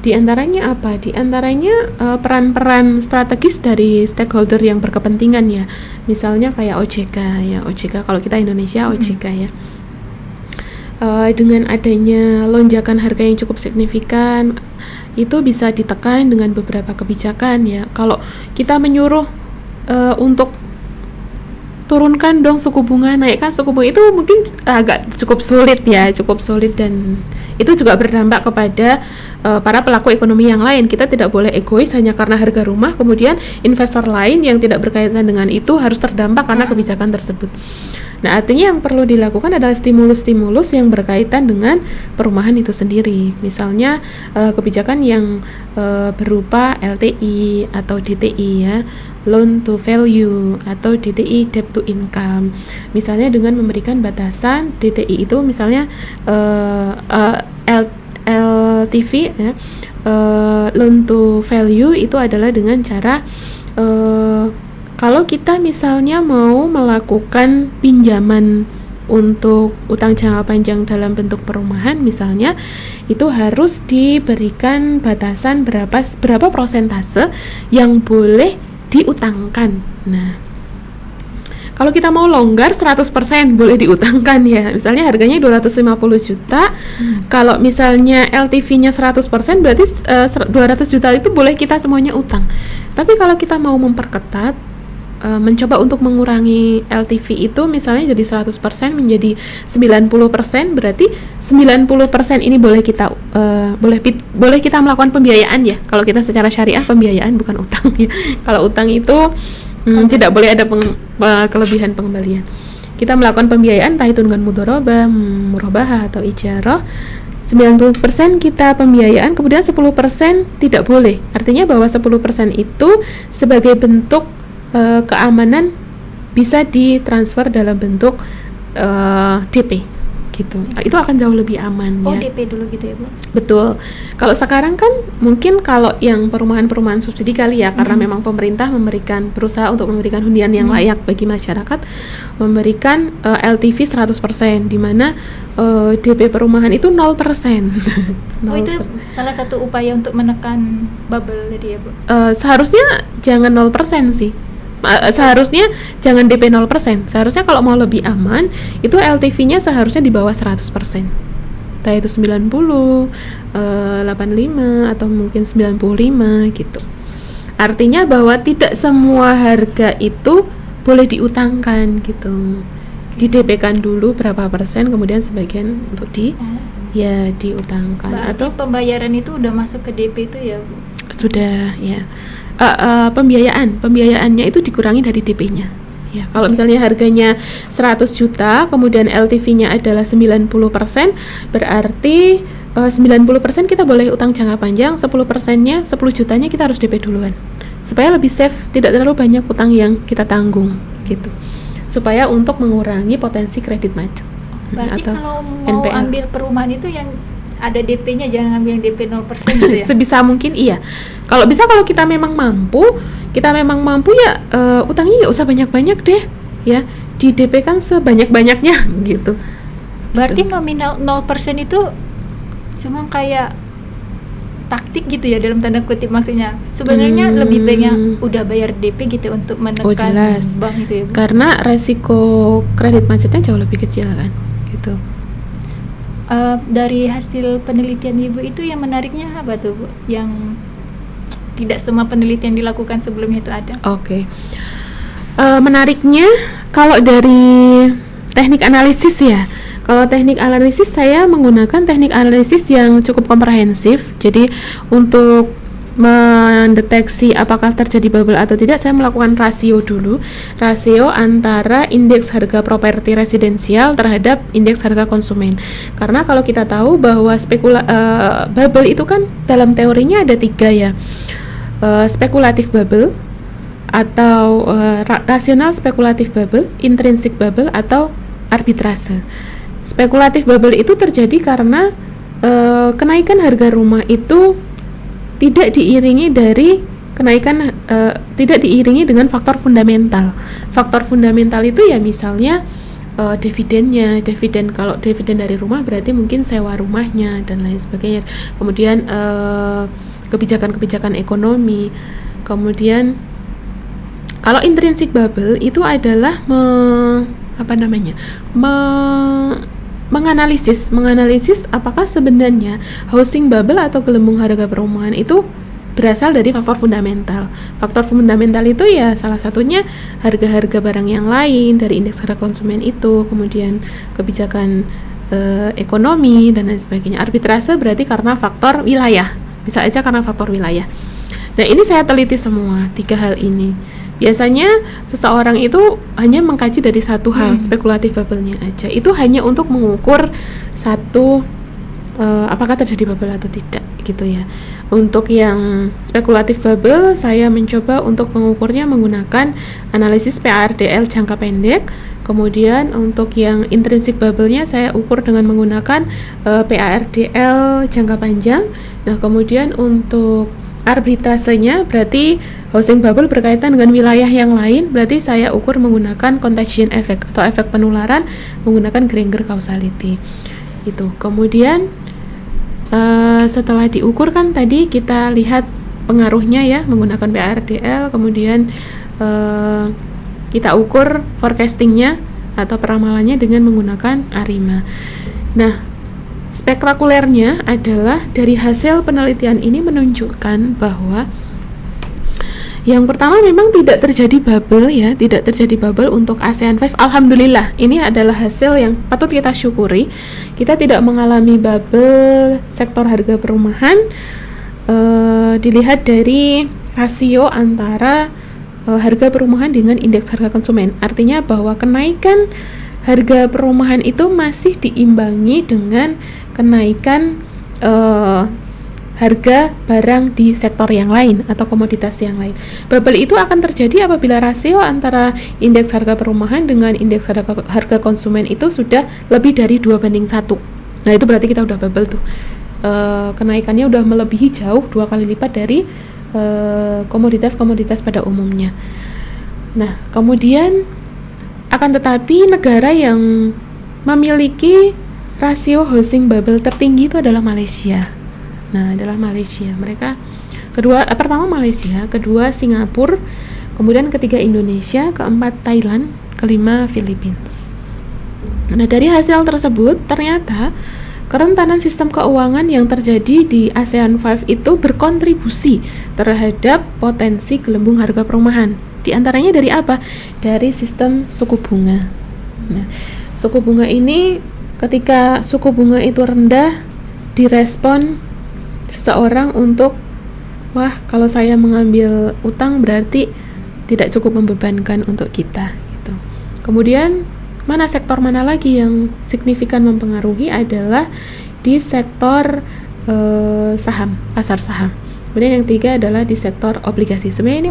Di antaranya apa? Di antaranya peran-peran strategis dari stakeholder yang berkepentingan, ya. Misalnya kayak OJK, ya. OJK kalau kita Indonesia OJK, ya. Dengan adanya lonjakan harga yang cukup signifikan, itu bisa ditekan dengan beberapa kebijakan, ya. Kalau kita menyuruh untuk turunkan dong suku bunga, naikkan suku bunga, itu mungkin agak cukup sulit, ya, cukup sulit, dan itu juga berdampak kepada para pelaku ekonomi yang lain. Kita tidak boleh egois hanya karena harga rumah, kemudian investor lain yang tidak berkaitan dengan itu harus terdampak karena kebijakan tersebut. Nah, artinya yang perlu dilakukan adalah stimulus-stimulus yang berkaitan dengan perumahan itu sendiri. Misalnya kebijakan yang berupa LTI atau DTI, ya, loan to value, atau DTI debt to income. Misalnya dengan memberikan batasan DTI itu misalnya LTV, ya, loan to value itu adalah dengan cara kalau kita misalnya mau melakukan pinjaman untuk utang jangka panjang dalam bentuk perumahan misalnya, itu harus diberikan batasan berapa persentase yang boleh diutangkan. Nah, kalau kita mau longgar 100% boleh diutangkan, ya. Misalnya harganya 250 juta. Kalau misalnya LTV-nya 100% berarti 200 juta itu boleh kita semuanya utang. Tapi kalau kita mau memperketat, mencoba untuk mengurangi LTV itu misalnya jadi 100% menjadi 90%, berarti 90% ini boleh kita boleh kita melakukan pembiayaan, ya. Kalau kita secara syariah pembiayaan bukan utang, ya. Kalau utang itu tidak boleh ada kelebihan pengembalian. Kita melakukan pembiayaan entah itu dengan mudharabah, murabahah atau ijarah. 90% kita pembiayaan, kemudian 10% tidak boleh. Artinya bahwa 10% itu sebagai bentuk keamanan bisa ditransfer dalam bentuk DP gitu. Itu akan jauh lebih aman, ya. DP dulu gitu, ya, Bu? Betul. Kalau sekarang kan mungkin kalau yang perumahan subsidi kali, ya, karena memang pemerintah berusaha untuk memberikan hunian yang layak bagi masyarakat, memberikan LTV 100%, di mana DP perumahan itu 0%. Itu salah satu upaya untuk menekan bubble tadi, ya, Bu? Seharusnya jangan 0% sih. Seharusnya jangan DP 0%. Seharusnya kalau mau lebih aman, itu LTV-nya seharusnya di bawah 100%. Entah itu 90, 85 atau mungkin 95 gitu. Artinya bahwa tidak semua harga itu boleh diutangkan gitu. Di-DP-kan dulu berapa persen, kemudian sebagian untuk diutangkan. Berarti atau pembayaran itu udah masuk ke DP itu, ya, Bu? Sudah, ya. Pembiayaannya itu dikurangi dari DP-nya. Ya, kalau misalnya harganya 100 juta, kemudian LTV-nya adalah 90%, berarti 90% kita boleh utang jangka panjang, 10%-nya, 10 jutanya kita harus DP duluan. Supaya lebih safe, tidak terlalu banyak utang yang kita tanggung gitu. Supaya untuk mengurangi potensi kredit macet. Berarti Atau kalau mau NPL. ambil perumahan itu yang ada DP-nya, jangan ambil yang DP 0% gitu ya? Sebisa mungkin iya. Kalau kita memang mampu ya utangnya nggak usah banyak-banyak deh, ya di DP kan sebanyak-banyaknya gitu. Berarti nominal 0% itu cuma kayak taktik gitu ya, dalam tanda kutip, maksudnya sebenarnya lebih baiknya udah bayar DP gitu untuk menekan jelas. bank gitu ya, Bu? Karena resiko kredit macetnya jauh lebih kecil kan gitu. Dari hasil penelitian Ibu itu yang menariknya apa tuh, Bu? Yang tidak semua penelitian dilakukan sebelumnya itu ada. Oke. Menariknya kalau dari teknik analisis ya. Kalau teknik analisis saya menggunakan teknik analisis yang cukup komprehensif. Jadi untuk mendeteksi apakah terjadi bubble atau tidak, saya melakukan rasio dulu. Rasio antara indeks harga properti residensial terhadap indeks harga konsumen. Karena kalau kita tahu bahwa bubble itu kan dalam teorinya ada 3 ya. Spekulatif bubble atau rasional spekulatif bubble, intrinsic bubble atau arbitrase. Spekulatif bubble itu terjadi karena kenaikan harga rumah itu tidak diiringi dengan faktor fundamental. Faktor fundamental itu ya misalnya dividen. Kalau dividen dari rumah berarti mungkin sewa rumahnya dan lain sebagainya. Kemudian kebijakan-kebijakan ekonomi. Kemudian kalau intrinsic bubble itu adalah menganalisis apakah sebenarnya housing bubble atau gelembung harga perumahan itu berasal dari faktor fundamental. Faktor fundamental itu ya salah satunya harga-harga barang yang lain dari indeks harga konsumen itu, kemudian kebijakan ekonomi dan lain sebagainya. Arbitrase berarti karena faktor wilayah, bisa aja karena faktor wilayah. Nah ini saya teliti semua 3 hal ini. Biasanya seseorang itu hanya mengkaji dari satu hal, spekulatif bubble-nya aja. Itu hanya untuk mengukur satu apakah terjadi bubble atau tidak gitu ya. Untuk yang spekulatif bubble, saya mencoba untuk mengukurnya menggunakan analisis PARDL jangka pendek. Kemudian untuk yang intrinsic bubble-nya saya ukur dengan menggunakan PARDL jangka panjang. Nah, kemudian untuk arbitrasenya berarti housing bubble berkaitan dengan wilayah yang lain, berarti saya ukur menggunakan contagion effect atau efek penularan menggunakan Granger causality itu. Kemudian setelah diukur kan tadi kita lihat pengaruhnya ya menggunakan PARDL, kemudian kita ukur forecastingnya atau peramalannya dengan menggunakan ARIMA. Nah, spektakulernya adalah dari hasil penelitian ini menunjukkan bahwa yang pertama memang tidak terjadi bubble ya, tidak terjadi bubble untuk ASEAN 5. Alhamdulillah, ini adalah hasil yang patut kita syukuri. Kita tidak mengalami bubble sektor harga perumahan. Dilihat dari rasio antara harga perumahan dengan indeks harga konsumen. Artinya bahwa kenaikan harga perumahan itu masih diimbangi dengan kenaikan harga barang di sektor yang lain atau komoditas yang lain. Bubble itu akan terjadi apabila rasio antara indeks harga perumahan dengan indeks harga konsumen itu sudah lebih dari 2:1. Nah, itu berarti kita udah bubble tuh. Kenaikannya udah melebihi jauh 2 kali lipat dari komoditas-komoditas pada umumnya. Nah, kemudian akan tetapi negara yang memiliki rasio housing bubble tertinggi itu adalah Malaysia. Nah, adalah Malaysia. Mereka pertama Malaysia, kedua Singapura, kemudian ketiga Indonesia, keempat Thailand, kelima Philippines. Nah, dari hasil tersebut ternyata kerentanan sistem keuangan yang terjadi di ASEAN 5 itu berkontribusi terhadap potensi gelembung harga perumahan. Di antaranya dari apa? Dari sistem suku bunga. Nah, suku bunga ini ketika suku bunga itu rendah, direspon seseorang untuk wah, kalau saya mengambil utang berarti tidak cukup membebankan untuk kita gitu. Kemudian sektor mana lagi yang signifikan mempengaruhi adalah di sektor saham, pasar saham. Kemudian yang ketiga adalah di sektor obligasi. Sebenarnya ini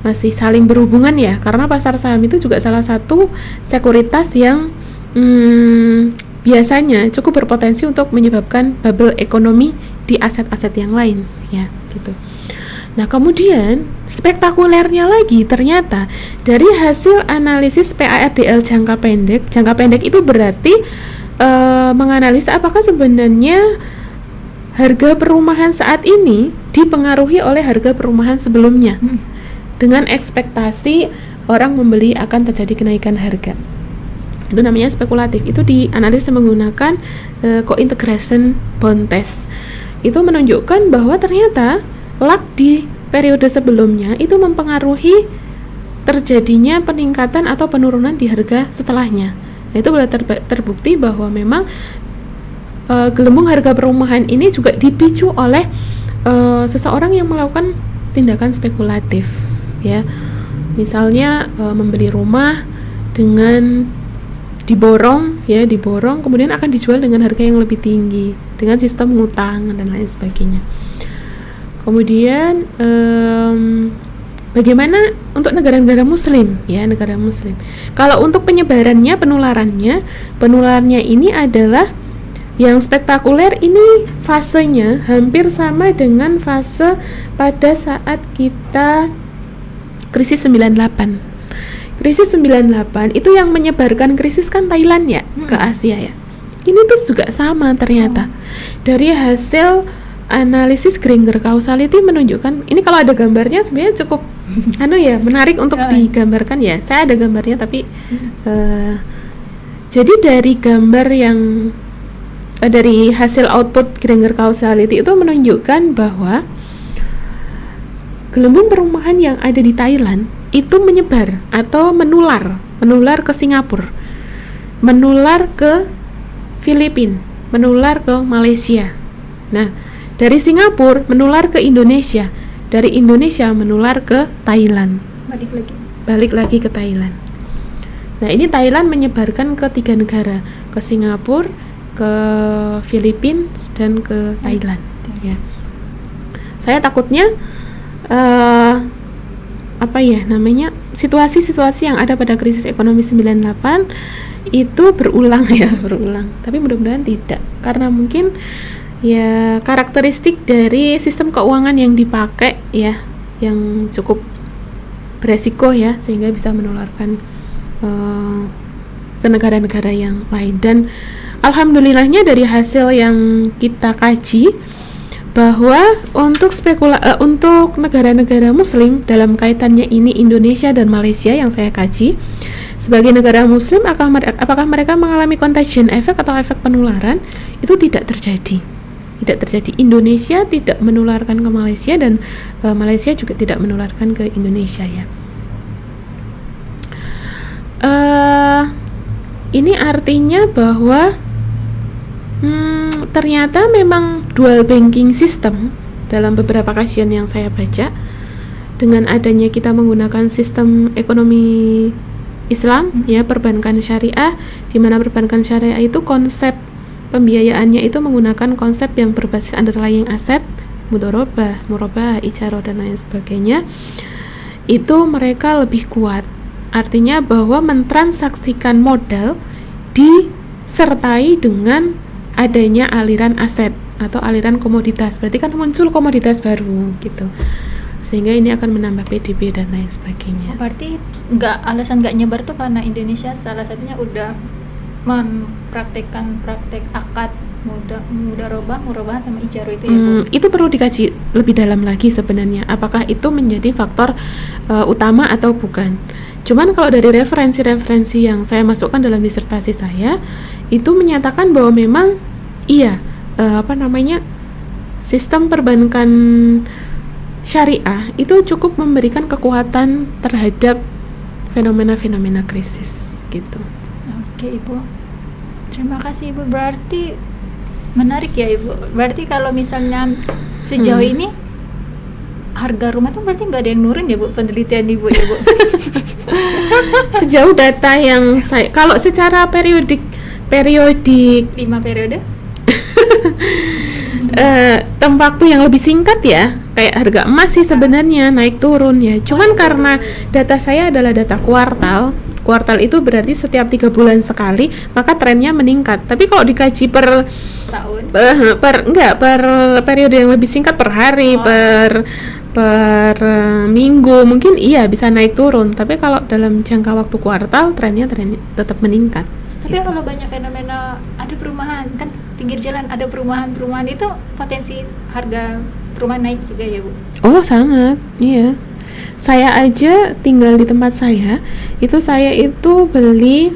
masih saling berhubungan ya, karena pasar saham itu juga salah satu sekuritas yang biasanya cukup berpotensi untuk menyebabkan bubble ekonomi di aset-aset yang lain ya gitu. Nah kemudian spektakulernya lagi ternyata dari hasil analisis PARDL jangka pendek itu berarti menganalisa apakah sebenarnya harga perumahan saat ini dipengaruhi oleh harga perumahan sebelumnya dengan ekspektasi orang membeli akan terjadi kenaikan harga. Itu namanya spekulatif. Itu dianalisis menggunakan co-integration bond test. Itu menunjukkan bahwa ternyata lag di periode sebelumnya itu mempengaruhi terjadinya peningkatan atau penurunan di harga setelahnya. Nah, itu boleh terbukti bahwa memang gelembung harga perumahan ini juga dipicu oleh seseorang yang melakukan tindakan spekulatif ya. Misalnya membeli rumah dengan diborong kemudian akan dijual dengan harga yang lebih tinggi dengan sistem ngutang dan lain sebagainya. Kemudian bagaimana untuk negara-negara muslim ya, negara muslim. Kalau untuk penyebarannya, penularannya ini adalah yang spektakuler, ini fasenya hampir sama dengan fase pada saat kita krisis 98. Krisis 98 itu yang menyebarkan krisis kan Thailand ya ke Asia ya. Ini tuh juga sama ternyata. Dari hasil analisis Granger causality menunjukkan, ini kalau ada gambarnya sebenarnya cukup menarik untuk digambarkan ya. Saya ada gambarnya tapi jadi dari gambar yang dari hasil output Granger causality itu menunjukkan bahwa gelembung perumahan yang ada di Thailand itu menyebar atau menular ke Singapura, menular ke Filipina, menular ke Malaysia. Nah, dari Singapura menular ke Indonesia, dari Indonesia menular ke Thailand, balik lagi ke Thailand. Nah, ini Thailand menyebarkan ke 3 negara, ke Singapura, ke Filipina, dan ke Thailand ya. Saya takutnya situasi-situasi yang ada pada krisis ekonomi 98 itu berulang. Tapi mudah-mudahan tidak, karena mungkin ya karakteristik dari sistem keuangan yang dipakai ya, yang cukup beresiko ya, sehingga bisa menularkan ke negara-negara yang lain. Dan alhamdulillahnya dari hasil yang kita kaji bahwa untuk untuk negara-negara muslim dalam kaitannya ini Indonesia dan Malaysia yang saya kaji sebagai negara muslim, apakah mereka mengalami contagion effect atau efek penularan, itu tidak terjadi. Indonesia tidak menularkan ke Malaysia dan Malaysia juga tidak menularkan ke Indonesia ya. Ini artinya bahwa ternyata memang dual banking system dalam beberapa kajian yang saya baca, dengan adanya kita menggunakan sistem ekonomi Islam ya, perbankan syariah, di mana perbankan syariah itu konsep pembiayaannya itu menggunakan konsep yang berbasis underlying aset, mudharabah, murabah, ijarah dan lain sebagainya. Itu mereka lebih kuat. Artinya bahwa mentransaksikan modal disertai dengan adanya aliran aset atau aliran komoditas. Berarti kan muncul komoditas baru gitu. Sehingga ini akan menambah PDB dan lain sebagainya. Berarti alasan nggak nyebar tuh karena Indonesia salah satunya udah mempraktekkan praktek akad murabah sama ijarah itu ya Bu? Itu perlu dikaji lebih dalam lagi sebenarnya, apakah itu menjadi faktor utama atau bukan. Cuman kalau dari referensi-referensi yang saya masukkan dalam disertasi saya, itu menyatakan bahwa memang iya, sistem perbankan syariah itu cukup memberikan kekuatan terhadap fenomena-fenomena krisis gitu. Oke Ibu, terima kasih Ibu. Berarti menarik ya Ibu. Berarti kalau misalnya sejauh ini harga rumah tuh berarti nggak ada yang nurun ya Bu, penelitian Ibu ya Bu? Sejauh data yang saya, kalau secara periodik 5 periode tempat waktu yang lebih singkat ya, kayak harga emas sih sebenarnya naik turun ya. Cuman karena data saya adalah data kuartal itu berarti setiap 3 bulan sekali, maka trennya meningkat. Tapi kalau dikaji per tahun, per periode yang lebih singkat, per hari, per minggu, mungkin iya bisa naik turun. Tapi kalau dalam jangka waktu kuartal, trennya tetap meningkat. Tapi kalau banyak fenomena ada perumahan, kan pinggir jalan ada perumahan itu potensi harga perumahan naik juga ya Bu? Oh sangat, iya. Saya aja tinggal di tempat saya itu beli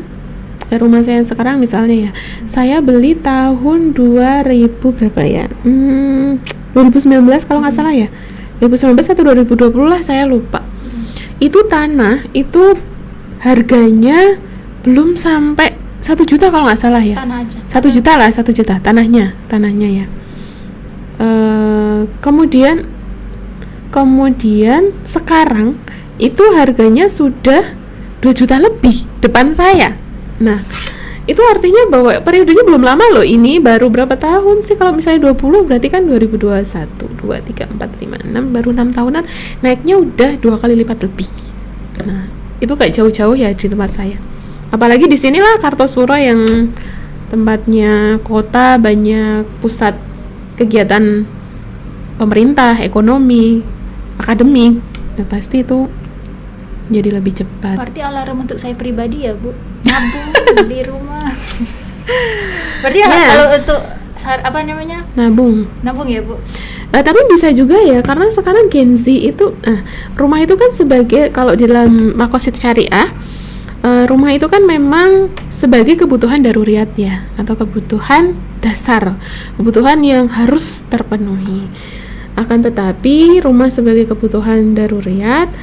rumah saya yang sekarang misalnya ya, saya beli tahun 2000 berapa ya? 2019 kalau nggak salah ya, 2019 atau 2020 lah, saya lupa. Itu tanah itu harganya belum sampai 1 juta kalau nggak salah ya. Tanah aja. 1 juta lah, 1 juta tanahnya ya. Kemudian sekarang itu harganya sudah 2 juta lebih depan saya. Nah, itu artinya bahwa periodenya belum lama loh, ini baru berapa tahun sih, kalau misalnya 20 berarti kan 2021, 2, 3, 4, 5, 6, baru 6 tahunan naiknya udah 2 kali lipat lebih. Nah, itu gak jauh-jauh ya di tempat saya. Apalagi di sinilah Kartosuro yang tempatnya kota, banyak pusat kegiatan pemerintah, ekonomi, akademik. Nah, pasti itu jadi lebih cepat. Berarti alarm untuk saya pribadi ya Bu, nabung beli rumah. Berarti kalau untuk nabung ya Bu. Tapi bisa juga ya, karena sekarang Gen Z itu rumah itu kan sebagai, kalau di dalam makosid syariah, rumah itu kan memang sebagai kebutuhan daruriyat ya, atau kebutuhan dasar, kebutuhan yang harus terpenuhi. Akan tetapi rumah sebagai kebutuhan daruriyat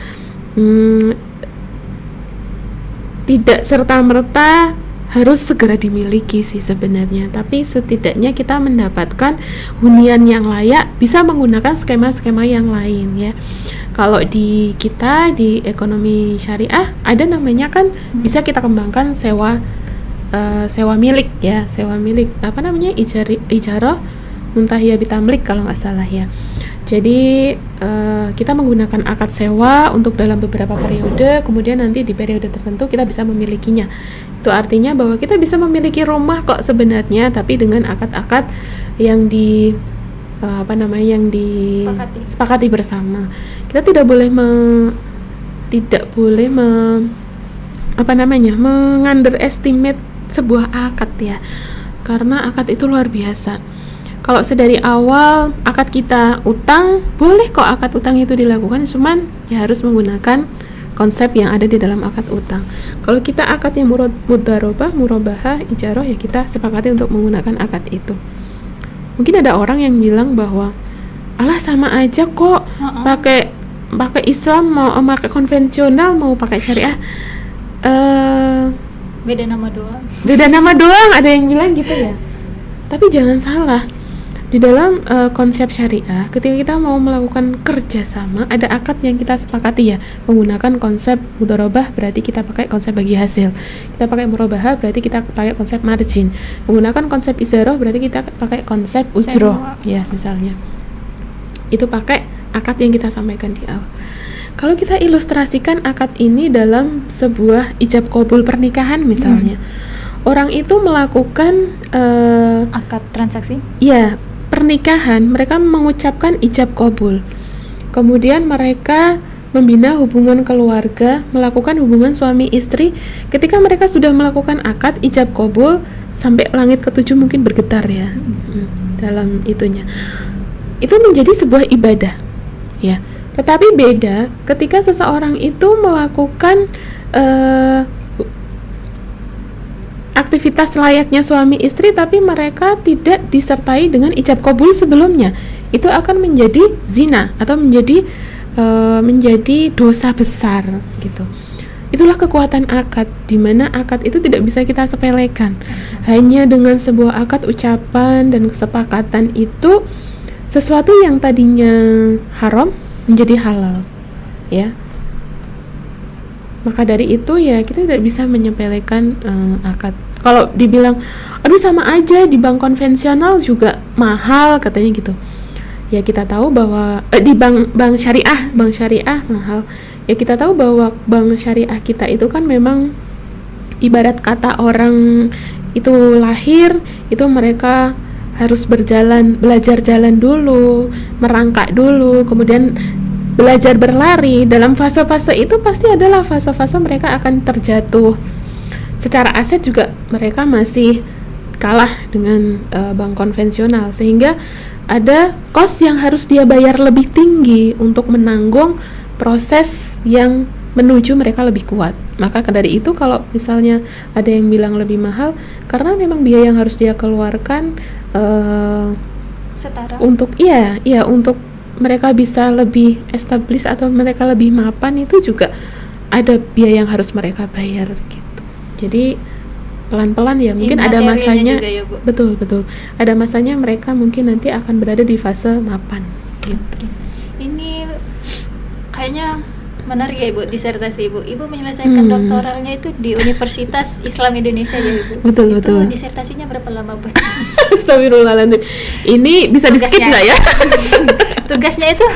tidak serta-merta harus segera dimiliki sih sebenarnya, tapi setidaknya kita mendapatkan hunian yang layak, bisa menggunakan skema-skema yang lain ya. Kalau di kita di ekonomi syariah ada namanya kan, bisa kita kembangkan sewa milik ya, sewa milik, apa namanya, ijarah muntahiyah bitamlik kalau nggak salah ya. Jadi kita menggunakan akad sewa untuk dalam beberapa periode, kemudian nanti di periode tertentu kita bisa memilikinya. Itu artinya bahwa kita bisa memiliki rumah kok sebenarnya, tapi dengan akad-akad yang disepakati bersama. Kita tidak boleh mengunderestimate sebuah akad ya, karena akad itu luar biasa. Kalau sedari awal akad kita utang, boleh kok akad utang itu dilakukan, cuman ya harus menggunakan konsep yang ada di dalam akad utang. Kalau kita akad yang mudharabah, murabahah, ijarah, ya kita sepakati untuk menggunakan akad itu. Mungkin ada orang yang bilang bahwa alah sama aja kok, pakai Islam mau pakai konvensional mau pakai syariah, beda nama doang. Ada yang bilang gitu ya. Tapi jangan salah, di dalam konsep syariah, ketika kita mau melakukan kerjasama, ada akad yang kita sepakati ya, menggunakan konsep mudharabah berarti kita pakai konsep bagi hasil, kita pakai murabahah berarti kita pakai konsep margin, menggunakan konsep ijarah berarti kita pakai konsep ujroh ya, misalnya itu pakai akad yang kita sampaikan di awal. Kalau kita ilustrasikan akad ini dalam sebuah ijab qabul pernikahan misalnya, orang itu melakukan akad transaksi, ya, pernikahan, mereka mengucapkan ijab qabul. Kemudian mereka membina hubungan keluarga, melakukan hubungan suami istri. Ketika mereka sudah melakukan akad ijab qabul, sampai langit ke-7 mungkin bergetar ya dalam itunya. Itu menjadi sebuah ibadah ya. Tetapi beda ketika seseorang itu melakukan aktivitas layaknya suami istri, tapi mereka tidak disertai dengan ijab qabul sebelumnya. Itu akan menjadi zina atau menjadi dosa besar gitu. Itulah kekuatan akad, di mana akad itu tidak bisa kita sepelekan. Hanya dengan sebuah akad ucapan dan kesepakatan itu, sesuatu yang tadinya haram menjadi halal ya. Maka dari itu ya kita tidak bisa menyepelekan akad. Kalau dibilang aduh sama aja di bank konvensional juga mahal katanya gitu, ya kita tahu bahwa di bank syariah mahal. Ya kita tahu bahwa bank syariah kita itu kan memang ibarat kata orang itu lahir, itu mereka harus belajar jalan dulu, merangkak dulu, kemudian belajar berlari. Dalam fase-fase itu pasti adalah fase-fase mereka akan terjatuh. Secara aset juga mereka masih kalah dengan bank konvensional, sehingga ada cost yang harus dia bayar lebih tinggi untuk menanggung proses yang menuju mereka lebih kuat. Maka dari itu kalau misalnya ada yang bilang lebih mahal, karena memang biaya yang harus dia keluarkan setara untuk untuk mereka bisa lebih established atau mereka lebih mapan, itu juga ada biaya yang harus mereka bayar gitu. Jadi pelan-pelan ya, mungkin ada masanya juga ya, Bu. Betul ada masanya mereka mungkin nanti akan berada di fase mapan gitu. Ini kayaknya menarik ya Ibu, disertasi Ibu menyelesaikan doktoralnya itu di Universitas Islam Indonesia ya Ibu. Betul. Disertasinya berapa lama buat? Astagfirullahaladzim. Ini bisa di skip nggak ya? Tugasnya itu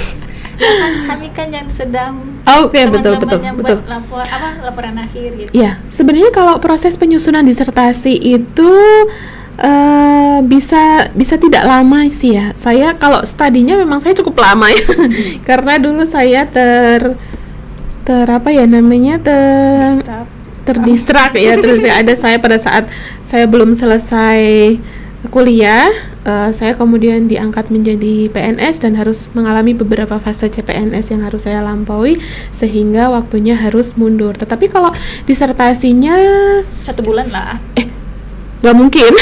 kami kan yang sedang betul. laporan akhir gitu. Ya, sebenarnya kalau proses penyusunan disertasi itu bisa tidak lama sih ya. Saya kalau studinya memang saya cukup lama ya. Karena dulu saya terdistrak ya. Terus ada saya pada saat saya belum selesai kuliah, saya kemudian diangkat menjadi PNS dan harus mengalami beberapa fase CPNS yang harus saya lampaui, sehingga waktunya harus mundur. Tetapi kalau disertasinya 1 bulan lah. Nggak mungkin.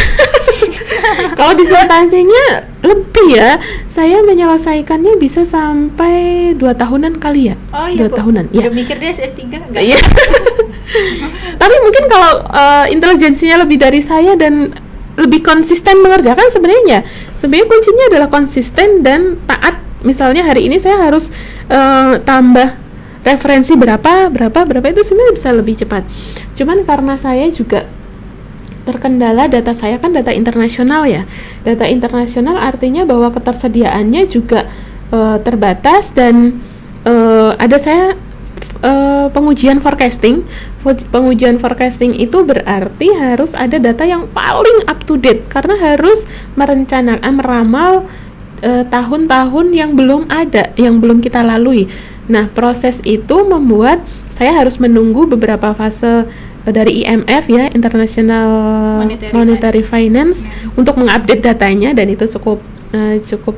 Kalau disertasinya lebih ya, saya menyelesaikannya bisa sampai 2 tahunan kali ya. 2 tahunan. Udah mikir dia S3 enggak? Iya. Tapi mungkin kalau intelijensinya lebih dari saya dan lebih konsisten mengerjakan, sebenarnya kuncinya adalah konsisten dan taat. Misalnya hari ini saya harus tambah referensi berapa itu sebenarnya bisa lebih cepat. Cuman karena saya juga terkendala data saya kan data internasional ya. Data internasional artinya bahwa ketersediaannya juga terbatas dan ada saya pengujian forecasting. Pengujian forecasting itu berarti harus ada data yang paling up to date karena harus meramal tahun-tahun yang belum ada, yang belum kita lalui. Nah, proses itu membuat saya harus menunggu beberapa fase dari IMF ya, International Monetary Finance untuk mengupdate datanya, dan itu cukup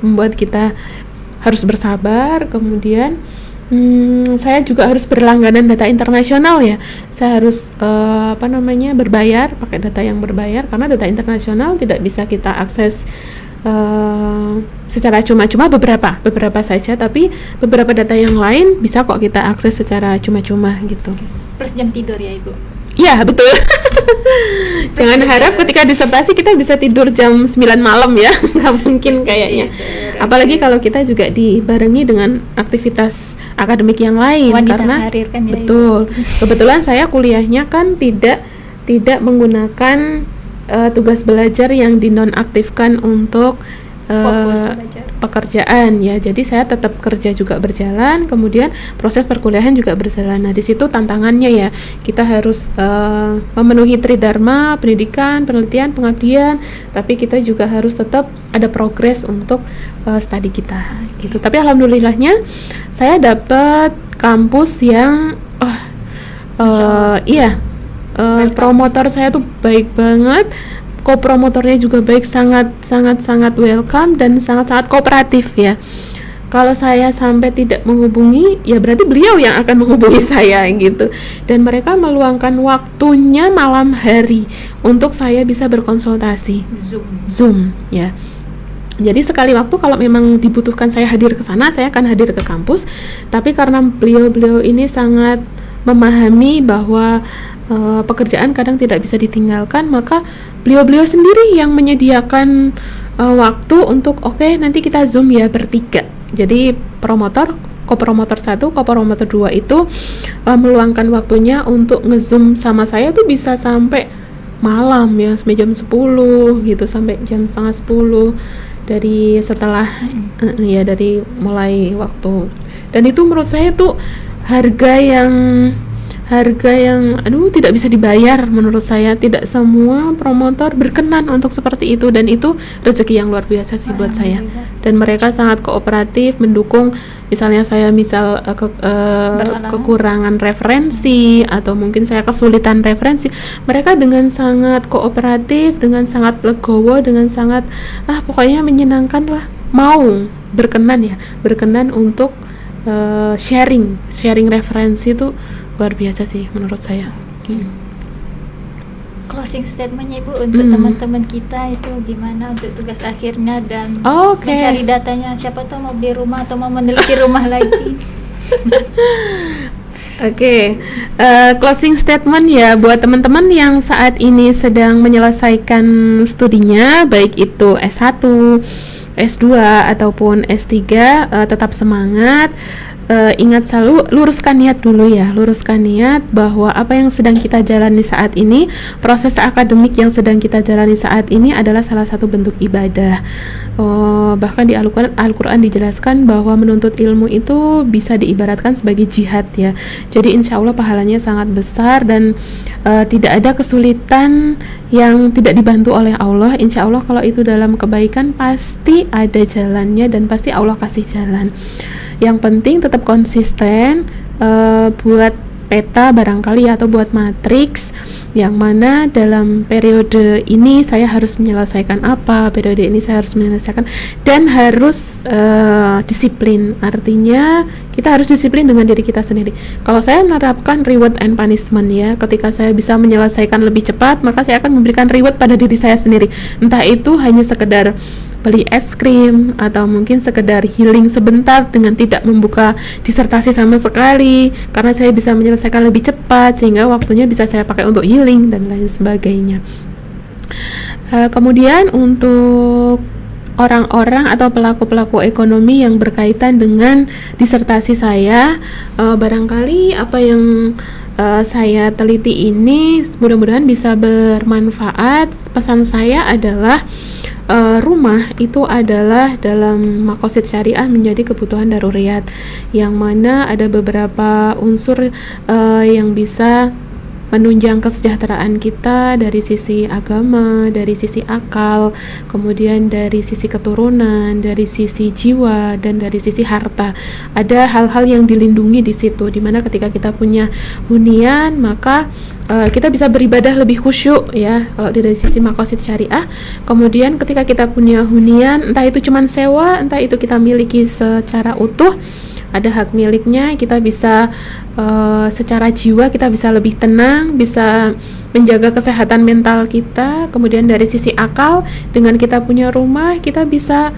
membuat kita harus bersabar. Kemudian saya juga harus berlangganan data internasional ya. Saya harus berbayar, pakai data yang berbayar, karena data internasional tidak bisa kita akses secara cuma-cuma, beberapa saja, tapi beberapa data yang lain bisa kok kita akses secara cuma-cuma gitu. Plus jam tidur ya Ibu? Iya, betul. Jangan harap ketika disertasi kita bisa tidur jam 9 malam ya. Nggak mungkin kayaknya. Apalagi kalau kita juga dibarengi dengan aktivitas akademik yang lain. Karena karir kan ya, betul. Kebetulan saya kuliahnya kan tidak menggunakan tugas belajar yang dinonaktifkan untuk fokus belajar pekerjaan ya. Jadi saya tetap kerja juga berjalan, kemudian proses perkuliahan juga berjalan. Nah, di situ tantangannya ya, kita harus memenuhi tridharma, pendidikan, penelitian, pengabdian, tapi kita juga harus tetap ada progres untuk studi kita gitu. Tapi alhamdulillahnya saya dapat kampus yang promotor saya tuh baik banget. Kopromotornya juga baik, sangat welcome dan sangat kooperatif ya. Kalau saya sampai tidak menghubungi, ya berarti beliau yang akan menghubungi saya gitu. Dan mereka meluangkan waktunya malam hari untuk saya bisa berkonsultasi. Zoom ya. Jadi sekali waktu kalau memang dibutuhkan saya hadir ke sana, saya akan hadir ke kampus. Tapi karena beliau ini sangat memahami bahwa pekerjaan kadang tidak bisa ditinggalkan, maka beliau sendiri yang menyediakan waktu untuk nanti kita Zoom ya bertiga. Jadi kopromotor 1, kopromotor 2 itu meluangkan waktunya untuk nge-Zoom sama saya tuh bisa sampai malam ya, sampai jam 10 gitu, sampai jam setengah 10. dari setelah ya dari mulai waktu, dan itu menurut saya tuh harga yang aduh tidak bisa dibayar. Menurut saya tidak semua promotor berkenan untuk seperti itu, dan itu rezeki yang luar biasa sih buat saya. Dan mereka sangat kooperatif mendukung, misalnya saya kekurangan referensi atau mungkin saya kesulitan referensi, mereka dengan sangat kooperatif, dengan sangat legowo, dengan sangat pokoknya menyenangkan lah, mau berkenan untuk sharing referensi itu luar biasa sih menurut saya. Closing statementnya Ibu untuk teman-teman kita itu gimana untuk tugas akhirnya dan Oke. mencari datanya, siapa tahu mau beli rumah atau mau meneliti rumah lagi. Oke, closing statement ya buat teman-teman yang saat ini sedang menyelesaikan studinya, baik itu S1, S2 ataupun S3, tetap semangat. Ingat selalu luruskan niat dulu ya, luruskan niat bahwa apa yang sedang kita jalani saat ini, proses akademik yang sedang kita jalani saat ini adalah salah satu bentuk ibadah. Bahkan di Al-Quran dijelaskan bahwa menuntut ilmu itu bisa diibaratkan sebagai jihad ya. Jadi insya Allah pahalanya sangat besar, dan tidak ada kesulitan yang tidak dibantu oleh Allah. Insya Allah kalau itu dalam kebaikan pasti ada jalannya, dan pasti Allah kasih jalan. Yang penting tetap konsisten, buat peta barangkali atau buat matriks yang mana dalam periode ini saya harus menyelesaikan apa, periode ini saya harus menyelesaikan, dan harus disiplin. Artinya kita harus disiplin dengan diri kita sendiri. Kalau saya menerapkan reward and punishment ya, ketika saya bisa menyelesaikan lebih cepat, maka saya akan memberikan reward pada diri saya sendiri. Entah itu hanya sekedar beli es krim atau mungkin sekedar healing sebentar dengan tidak membuka disertasi sama sekali, karena saya bisa menyelesaikan lebih cepat sehingga waktunya bisa saya pakai untuk healing dan lain sebagainya. Kemudian untuk orang-orang atau pelaku-pelaku ekonomi yang berkaitan dengan disertasi saya, barangkali apa yang saya teliti ini mudah-mudahan bisa bermanfaat. Pesan saya adalah rumah itu adalah dalam maqasid syariah menjadi kebutuhan daruriyat, yang mana ada beberapa unsur yang bisa menunjang kesejahteraan kita dari sisi agama, dari sisi akal, kemudian dari sisi keturunan, dari sisi jiwa, dan dari sisi harta. Ada hal-hal yang dilindungi di situ, dimana ketika kita punya hunian maka kita bisa beribadah lebih khusyuk ya, kalau dari sisi maqasid syariah. Kemudian ketika kita punya hunian, entah itu cuman sewa, entah itu kita miliki secara utuh, ada hak miliknya, kita bisa secara jiwa kita bisa lebih tenang, bisa menjaga kesehatan mental kita. Kemudian dari sisi akal, dengan kita punya rumah kita bisa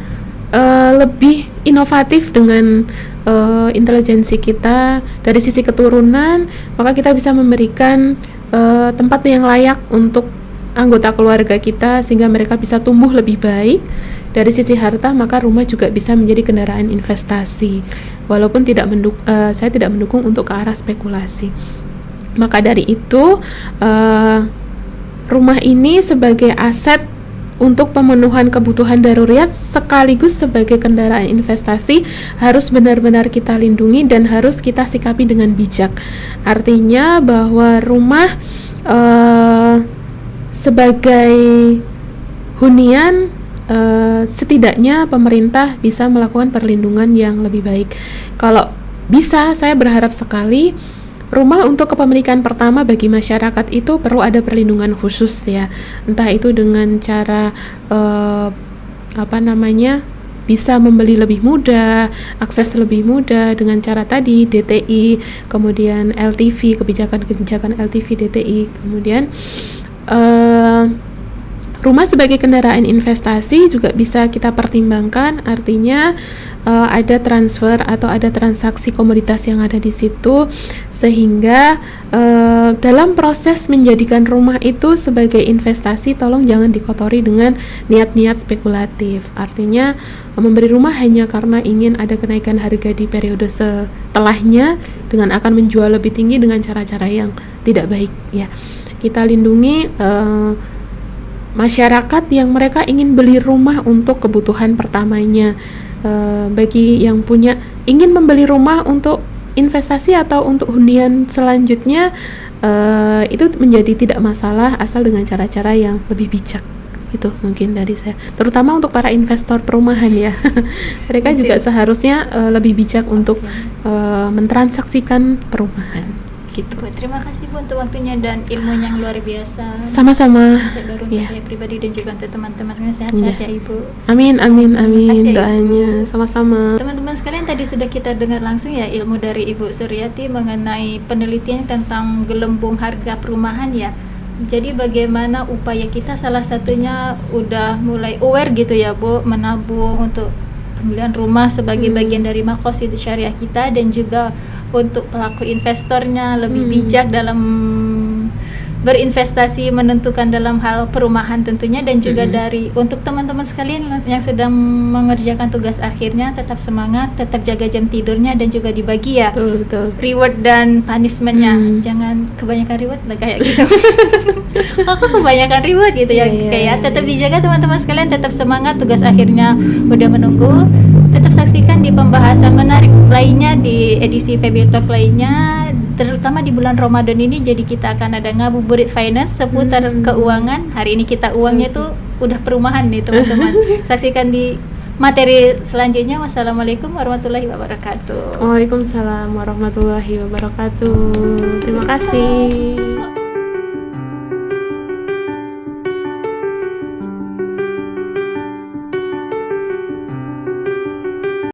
lebih inovatif dengan intelijensi kita. Dari sisi keturunan, maka kita bisa memberikan tempat yang layak untuk anggota keluarga kita sehingga mereka bisa tumbuh lebih baik. Dari sisi harta, maka rumah juga bisa menjadi kendaraan investasi, walaupun saya tidak mendukung untuk ke arah spekulasi. Maka dari itu rumah ini sebagai aset untuk pemenuhan kebutuhan daruriyat sekaligus sebagai kendaraan investasi harus benar-benar kita lindungi dan harus kita sikapi dengan bijak. Artinya bahwa rumah sebagai hunian, setidaknya pemerintah bisa melakukan perlindungan yang lebih baik. Kalau bisa, saya berharap sekali rumah untuk kepemilikan pertama bagi masyarakat itu perlu ada perlindungan khusus ya, entah itu dengan cara bisa membeli lebih mudah, akses lebih mudah dengan cara tadi DTI, kemudian LTV, kebijakan LTV DTI, kemudian rumah sebagai kendaraan investasi juga bisa kita pertimbangkan. Artinya ada transfer atau ada transaksi komoditas yang ada di situ, sehingga dalam proses menjadikan rumah itu sebagai investasi, tolong jangan dikotori dengan niat-niat spekulatif. Artinya memberi rumah hanya karena ingin ada kenaikan harga di periode setelahnya dengan akan menjual lebih tinggi dengan cara-cara yang tidak baik ya. Kita lindungi masyarakat yang mereka ingin beli rumah untuk kebutuhan pertamanya. Bagi yang ingin membeli rumah untuk investasi atau untuk hunian selanjutnya, itu menjadi tidak masalah asal dengan cara-cara yang lebih bijak. Itu mungkin dari saya, terutama untuk para investor perumahan ya. Mereka juga seharusnya lebih bijak untuk mentransaksikan perumahan gitu. Bu, terima kasih Bu untuk waktunya dan ilmunya yang luar biasa. Sama-sama. Saya baru untuk saya pribadi dan juga untuk teman-teman sekalian, sehat-sehat ya Ibu. Amin Kasih, doanya. Sama-sama. Teman-teman sekalian, tadi sudah kita dengar langsung ya ilmu dari Ibu Suryati mengenai penelitian tentang gelembung harga perumahan ya. Jadi bagaimana upaya kita, salah satunya udah mulai aware gitu ya Bu, menabung untuk pembelian rumah sebagai bagian dari maqasid syariah kita, dan juga untuk pelaku investornya lebih bijak dalam berinvestasi, menentukan dalam hal perumahan tentunya, dan juga dari untuk teman-teman sekalian yang sedang mengerjakan tugas akhirnya, tetap semangat, tetap jaga jam tidurnya, dan juga dibagi ya Betul. reward dan punishmentnya. Jangan kebanyakan reward lah kayak gitu. Kok kebanyakan reward gitu ya. Kayak tetap dijaga teman-teman sekalian, tetap semangat, tugas akhirnya udah menunggu. Tetap saksikan di pembahasan menarik lainnya di edisi Febile Talks lainnya, terutama di bulan Ramadan ini. Jadi kita akan ada ngabuburit finance seputar keuangan. Hari ini kita uangnya itu udah perumahan nih teman-teman. Saksikan di materi selanjutnya. Wassalamualaikum warahmatullahi wabarakatuh. Waalaikumsalam warahmatullahi wabarakatuh. Terima kasih.